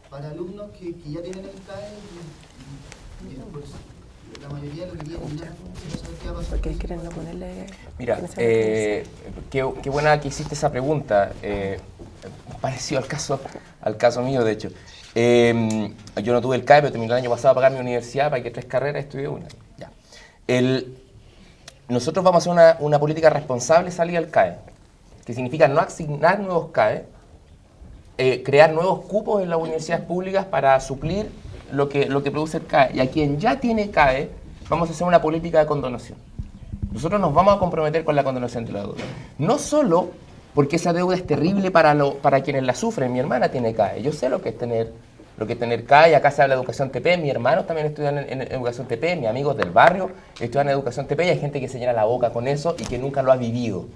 para alumnos que ya tienen el CAE y pues, la mayoría lo quería eliminar. Quisiera saber qué va a pasar. Porque quieren no ponerle... Mira, qué buena que hiciste esa pregunta. Parecido al caso mío, de hecho. Yo no tuve el CAE, pero terminé el año pasado a pagar mi universidad para que 3 carreras estudié una. Ya. Nosotros vamos a hacer una política responsable de salida del CAE, que significa no asignar nuevos CAE, crear nuevos cupos en las universidades públicas para suplir lo que produce el CAE. Y a quien ya tiene CAE, vamos a hacer una política de condonación. Nosotros nos vamos a comprometer con la condonación de la deuda. No solo porque esa deuda es terrible para quienes la sufren. Mi hermana tiene CAE, yo sé lo que es tener CAE, acá se habla de educación TP, mis hermanos también estudian en educación TP, mis amigos del barrio estudian en educación TP y hay gente que se llena la boca con eso y que nunca lo ha vivido.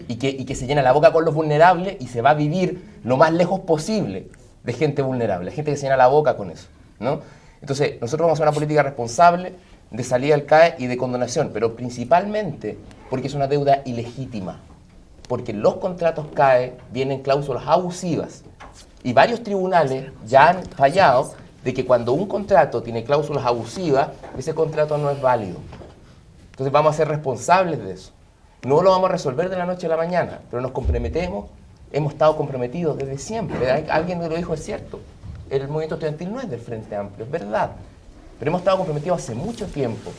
Y que se llena la boca con los vulnerables y se va a vivir lo más lejos posible de gente vulnerable, gente que se llena la boca con eso, ¿no? Entonces, nosotros vamos a hacer una política responsable de salida del CAE y de condonación, pero principalmente porque es una deuda ilegítima. Porque en los contratos CAE vienen cláusulas abusivas y varios tribunales ya han fallado de que cuando un contrato tiene cláusulas abusivas, ese contrato no es válido. Entonces vamos a ser responsables de eso. No lo vamos a resolver de la noche a la mañana, pero nos comprometemos, hemos estado comprometidos desde siempre. Alguien me lo dijo, es cierto, el movimiento estudiantil no es del Frente Amplio, es verdad, pero hemos estado comprometidos hace mucho tiempo.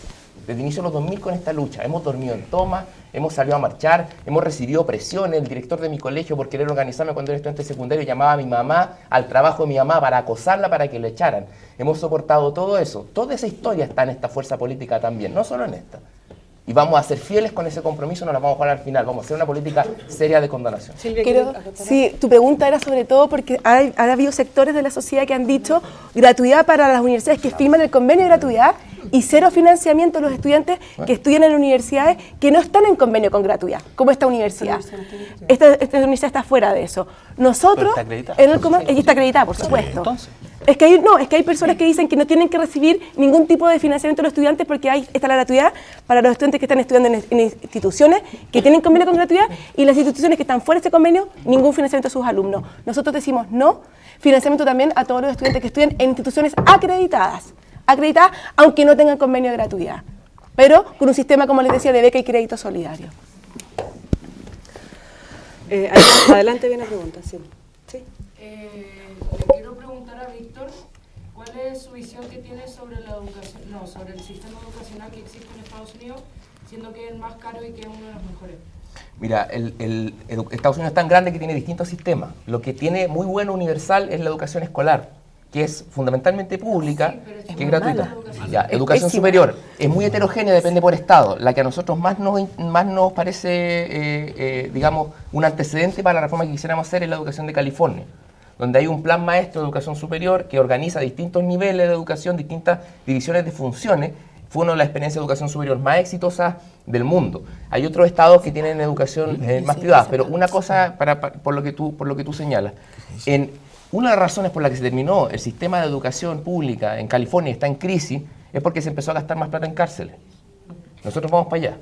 Desde inicio de los 2000 con esta lucha. Hemos dormido en toma, hemos salido a marchar, hemos recibido presiones. El director de mi colegio, por querer organizarme cuando era estudiante secundario, llamaba a mi mamá al trabajo de mi mamá para acosarla para que le echaran. Hemos soportado todo eso. Toda esa historia está en esta fuerza política también, no solo en esta. Y vamos a ser fieles con ese compromiso, no la vamos a jugar al final. Vamos a hacer una política seria de condonación. Sí, tu pregunta era sobre todo porque ha habido sectores de la sociedad que han dicho gratuidad para las universidades que firman el convenio de gratuidad y cero financiamiento a los estudiantes que estudian en universidades que no están en convenio con gratuidad, como esta universidad. Esta universidad está fuera de eso. Nosotros, y está acreditada, por supuesto. Entonces. Es que hay personas que dicen que no tienen que recibir ningún tipo de financiamiento de los estudiantes porque está la gratuidad para los estudiantes que están estudiando en instituciones que tienen convenio con gratuidad, y las instituciones que están fuera de ese convenio, ningún financiamiento a sus alumnos. Nosotros decimos no, financiamiento también a todos los estudiantes que estudian en instituciones acreditadas, aunque no tengan convenio de gratuidad, pero con un sistema, como les decía, de beca y crédito solidario. Adelante viene la pregunta, sí. Le quiero preguntar a Víctor, ¿cuál es su visión que tiene sobre la educación, sobre el sistema educacional que existe en Estados Unidos, siendo que es el más caro y que es uno de los mejores? Mira, Estados Unidos es tan grande que tiene distintos sistemas. Lo que tiene muy bueno universal es la educación escolar, que es fundamentalmente pública, que es gratuita. Educación superior es muy heterogénea, depende por estado. La que a nosotros más nos parece, digamos, un antecedente para la reforma que quisiéramos hacer es la educación de California, donde hay un plan maestro de educación superior que organiza distintos niveles de educación, distintas divisiones de funciones. Fue una de las experiencias de educación superior más exitosas del mundo. Hay otros estados que tienen educación más privada, pero una cosa por lo que tú señalas. Una de las razones por las que se terminó el sistema de educación pública en California está en crisis es porque se empezó a gastar más plata en cárceles. Nosotros vamos para allá.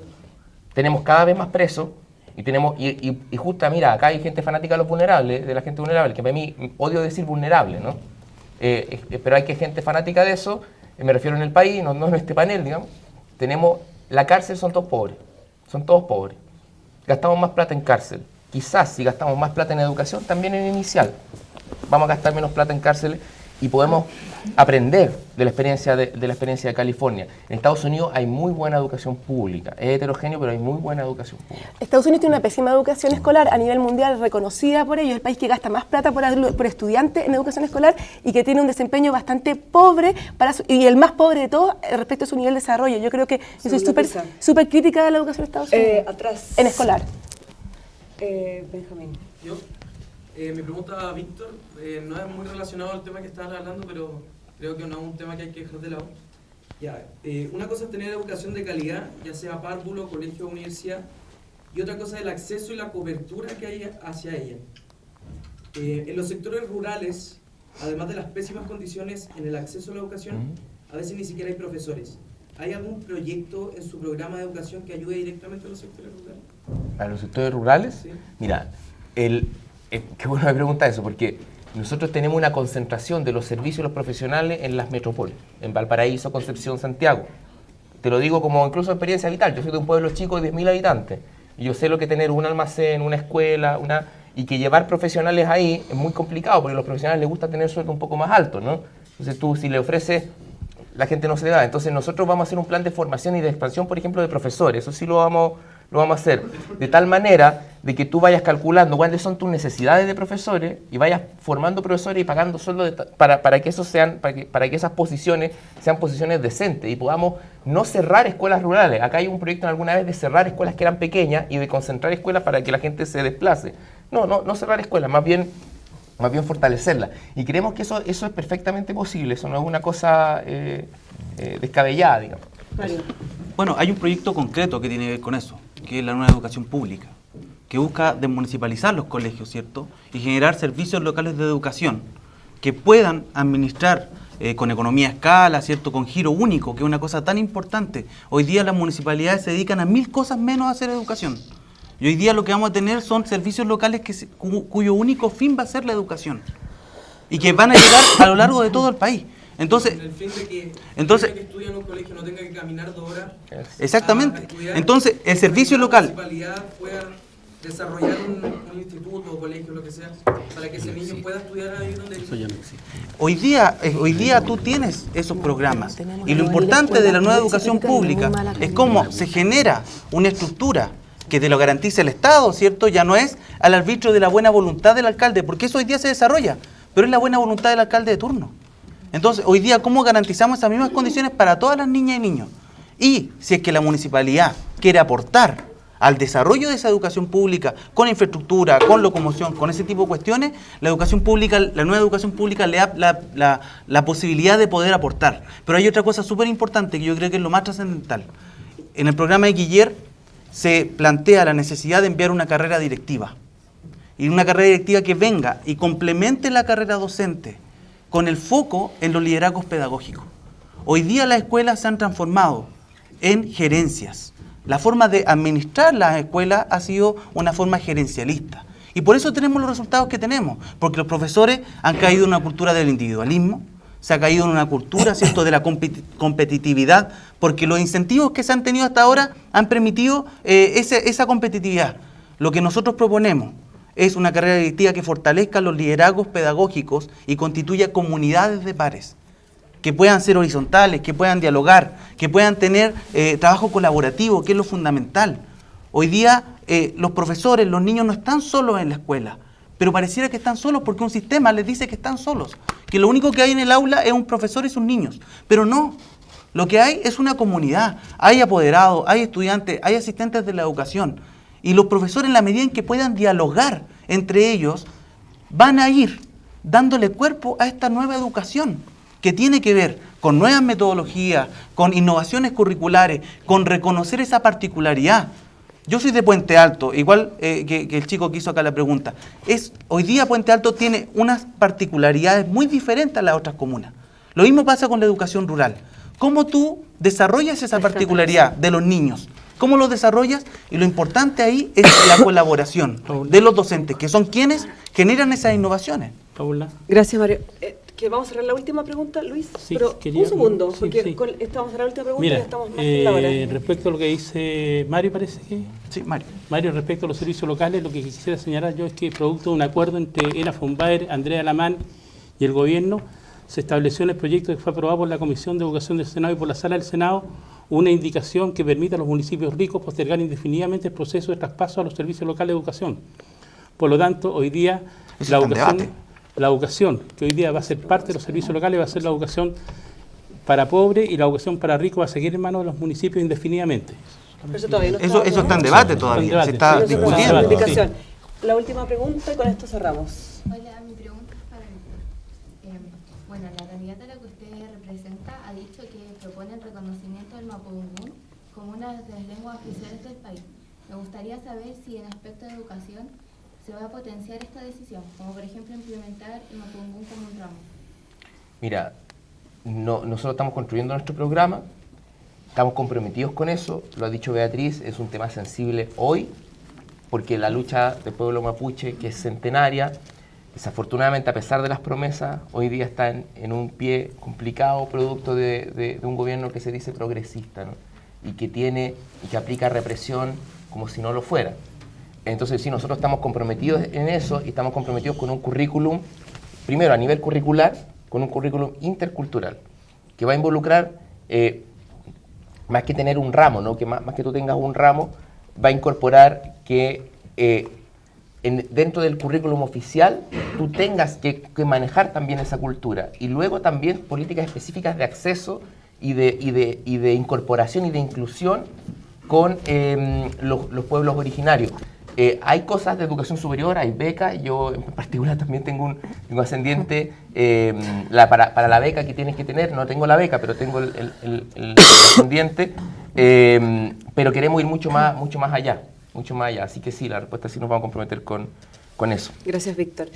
Tenemos cada vez más presos y justo, mira, acá hay gente fanática de los vulnerables, de la gente vulnerable, que para mí odio decir vulnerable, ¿no? Pero hay gente fanática de eso, me refiero en el país, no en este panel, digamos. La cárcel son todos pobres. Gastamos más plata en cárcel. Quizás si gastamos más plata en educación, también en inicial, vamos a gastar menos plata en cárceles y podemos aprender de la experiencia de California. En Estados Unidos hay muy buena educación pública. Es heterogéneo, pero hay muy buena educación pública. Estados Unidos tiene una pésima educación escolar a nivel mundial, reconocida por ello. Es el país que gasta más plata por estudiante en educación escolar y que tiene un desempeño bastante pobre y el más pobre de todos respecto a su nivel de desarrollo. Yo creo que yo soy súper crítica de la educación de Estados Unidos. Atrás. En escolar. Benjamín. Yo. Mi pregunta a Víctor no es muy relacionado al tema que estaban hablando, pero creo que no es un tema que hay que dejar de lado. Una cosa es tener educación de calidad, ya sea párvulo, colegio o universidad, y otra cosa es el acceso y la cobertura que hay hacia ella. En los sectores rurales, además de las pésimas condiciones en el acceso a la educación, a veces ni siquiera hay profesores. ¿Hay algún proyecto en su programa de educación que ayude directamente a los sectores rurales? ¿A los sectores rurales? Sí. Mira, qué bueno me pregunta eso, porque nosotros tenemos una concentración de los servicios y los profesionales en las metrópolis, en Valparaíso, Concepción, Santiago. Te lo digo como incluso experiencia vital. Yo soy de un pueblo chico de 10.000 habitantes y yo sé lo que tener un almacén, una escuela, y que llevar profesionales ahí es muy complicado porque a los profesionales les gusta tener sueldo un poco más alto, ¿no? Entonces tú, si le ofreces, la gente no se le da. Entonces nosotros vamos a hacer un plan de formación y de expansión, por ejemplo, de profesores. Eso sí lo vamos a hacer de tal manera de que tú vayas calculando cuáles son tus necesidades de profesores y vayas formando profesores y pagando sueldo para que esas posiciones sean posiciones decentes y podamos no cerrar escuelas rurales. Acá hay un proyecto alguna vez de cerrar escuelas que eran pequeñas y de concentrar escuelas para que la gente se desplace. No cerrar escuelas, más bien fortalecerlas. Y creemos que eso es perfectamente posible, eso no es una cosa descabellada, digamos. Bueno, hay un proyecto concreto que tiene que ver con eso, que es la nueva educación pública, que busca desmunicipalizar los colegios, ¿cierto? Y generar servicios locales de educación que puedan administrar con economía a escala, ¿cierto? Con giro único, que es una cosa tan importante. Hoy día las municipalidades se dedican a 1000 cosas menos a hacer educación. Y hoy día lo que vamos a tener son servicios locales cuyo único fin va a ser la educación. Y que van a llegar a lo largo de todo el país. Entonces, el fin de que que estudia en un colegio no tenga que caminar 2 horas. Exactamente. Entonces, el servicio local. La municipalidad pueda desarrollar un instituto o colegio, lo que sea, para que ese niño pueda estudiar ahí donde eso ya no existe. Hoy día tú tienes esos programas. Y lo importante de la nueva educación pública es cómo se genera una estructura que te lo garantice el Estado, ¿cierto? Ya no es al arbitrio de la buena voluntad del alcalde, porque eso hoy día se desarrolla, pero es la buena voluntad del alcalde de turno. Entonces, hoy día, ¿cómo garantizamos esas mismas condiciones para todas las niñas y niños? Y si es que la municipalidad quiere aportar al desarrollo de esa educación pública, con infraestructura, con locomoción, con ese tipo de cuestiones, la educación pública, la nueva educación pública le da la posibilidad de poder aportar. Pero hay otra cosa súper importante que yo creo que es lo más trascendental. En el programa de Guiller se plantea la necesidad de enviar una carrera directiva. Y una carrera directiva que venga y complemente la carrera docente con el foco en los liderazgos pedagógicos. Hoy día las escuelas se han transformado en gerencias. La forma de administrar las escuelas ha sido una forma gerencialista. Y por eso tenemos los resultados que tenemos, porque los profesores han caído en una cultura del individualismo, se ha caído en una cultura, ¿cierto?, de la competitividad, porque los incentivos que se han tenido hasta ahora han permitido esa competitividad. Lo que nosotros proponemos es una carrera directiva que fortalezca los liderazgos pedagógicos y constituya comunidades de pares, que puedan ser horizontales, que puedan dialogar, que puedan tener trabajo colaborativo, que es lo fundamental. Hoy día los profesores, los niños no están solos en la escuela, pero pareciera que están solos porque un sistema les dice que están solos, que lo único que hay en el aula es un profesor y sus niños, pero no. Lo que hay es una comunidad, hay apoderados, hay estudiantes, hay asistentes de la educación. Y los profesores, en la medida en que puedan dialogar entre ellos, van a ir dándole cuerpo a esta nueva educación, que tiene que ver con nuevas metodologías, con innovaciones curriculares, con reconocer esa particularidad. Yo soy de Puente Alto, igual que el chico que hizo acá la pregunta. Hoy día Puente Alto tiene unas particularidades muy diferentes a las otras comunas. Lo mismo pasa con la educación rural. ¿Cómo tú desarrollas esa particularidad de los niños? ¿Cómo lo desarrollas? Y lo importante ahí es la colaboración de los docentes, que son quienes generan esas innovaciones. Paula. Gracias, Mario. Que vamos a cerrar la última pregunta, Luis, sí, pero un segundo, sí, porque sí. Vamos a cerrar la última pregunta. Mira, y ya estamos más de la hora. Respecto a lo que dice Mario, parece que... Sí, Mario. Mario, respecto a los servicios locales, lo que quisiera señalar yo es que producto de un acuerdo entre ENA Fonbaer, Andrea Lamán y el gobierno, se estableció en el proyecto que fue aprobado por la Comisión de Educación del Senado y por la Sala del Senado una indicación que permita a los municipios ricos postergar indefinidamente el proceso de traspaso a los servicios locales de educación. Por lo tanto, hoy día la educación que hoy día va a ser parte de los servicios locales va a ser la educación para pobres y la educación para ricos va a seguir en manos de los municipios indefinidamente. Eso está en debate todavía, se está discutiendo. Sí. La última pregunta y con esto cerramos. Hola, mi pregunta es para bueno, la candidata a la que usted representa ha dicho que propone el reconocimiento del mapudungún como una de las lenguas oficiales del país. Me gustaría saber si en aspecto de educación se va a potenciar esta decisión, como por ejemplo implementar el mapudungún como un ramo. Mira, nosotros estamos construyendo nuestro programa, estamos comprometidos con eso, lo ha dicho Beatriz, es un tema sensible hoy, porque la lucha del pueblo mapuche, que es centenaria, desafortunadamente, a pesar de las promesas, hoy día está en un pie complicado, producto de un gobierno que se dice progresista, ¿no? y que aplica represión como si no lo fuera. Entonces, sí, nosotros estamos comprometidos en eso y estamos comprometidos con un currículum, primero a nivel curricular, con un currículum intercultural, que va a involucrar, más que tener un ramo, ¿no? que más que tú tengas un ramo, va a incorporar que dentro del currículum oficial tú tengas que manejar también esa cultura y luego también políticas específicas de acceso y de incorporación y de inclusión con los pueblos originarios. Hay cosas de educación superior, hay becas, yo en particular también tengo ascendiente para la beca que tienes que tener, no tengo la beca, pero tengo el ascendiente, pero queremos ir mucho más allá, así que sí, la respuesta sí nos vamos a comprometer con eso. Gracias, Víctor.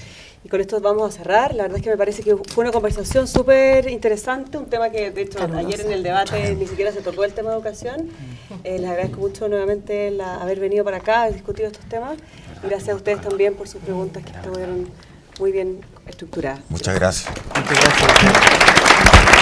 Y con esto vamos a cerrar. La verdad es que me parece que fue una conversación súper interesante, un tema que de hecho ayer en el debate ni siquiera se tocó el tema de educación. Les agradezco mucho nuevamente haber venido para acá, haber discutido estos temas. Y gracias a ustedes también por sus preguntas que estuvieron muy bien estructuradas. Muchas gracias. Muchas gracias.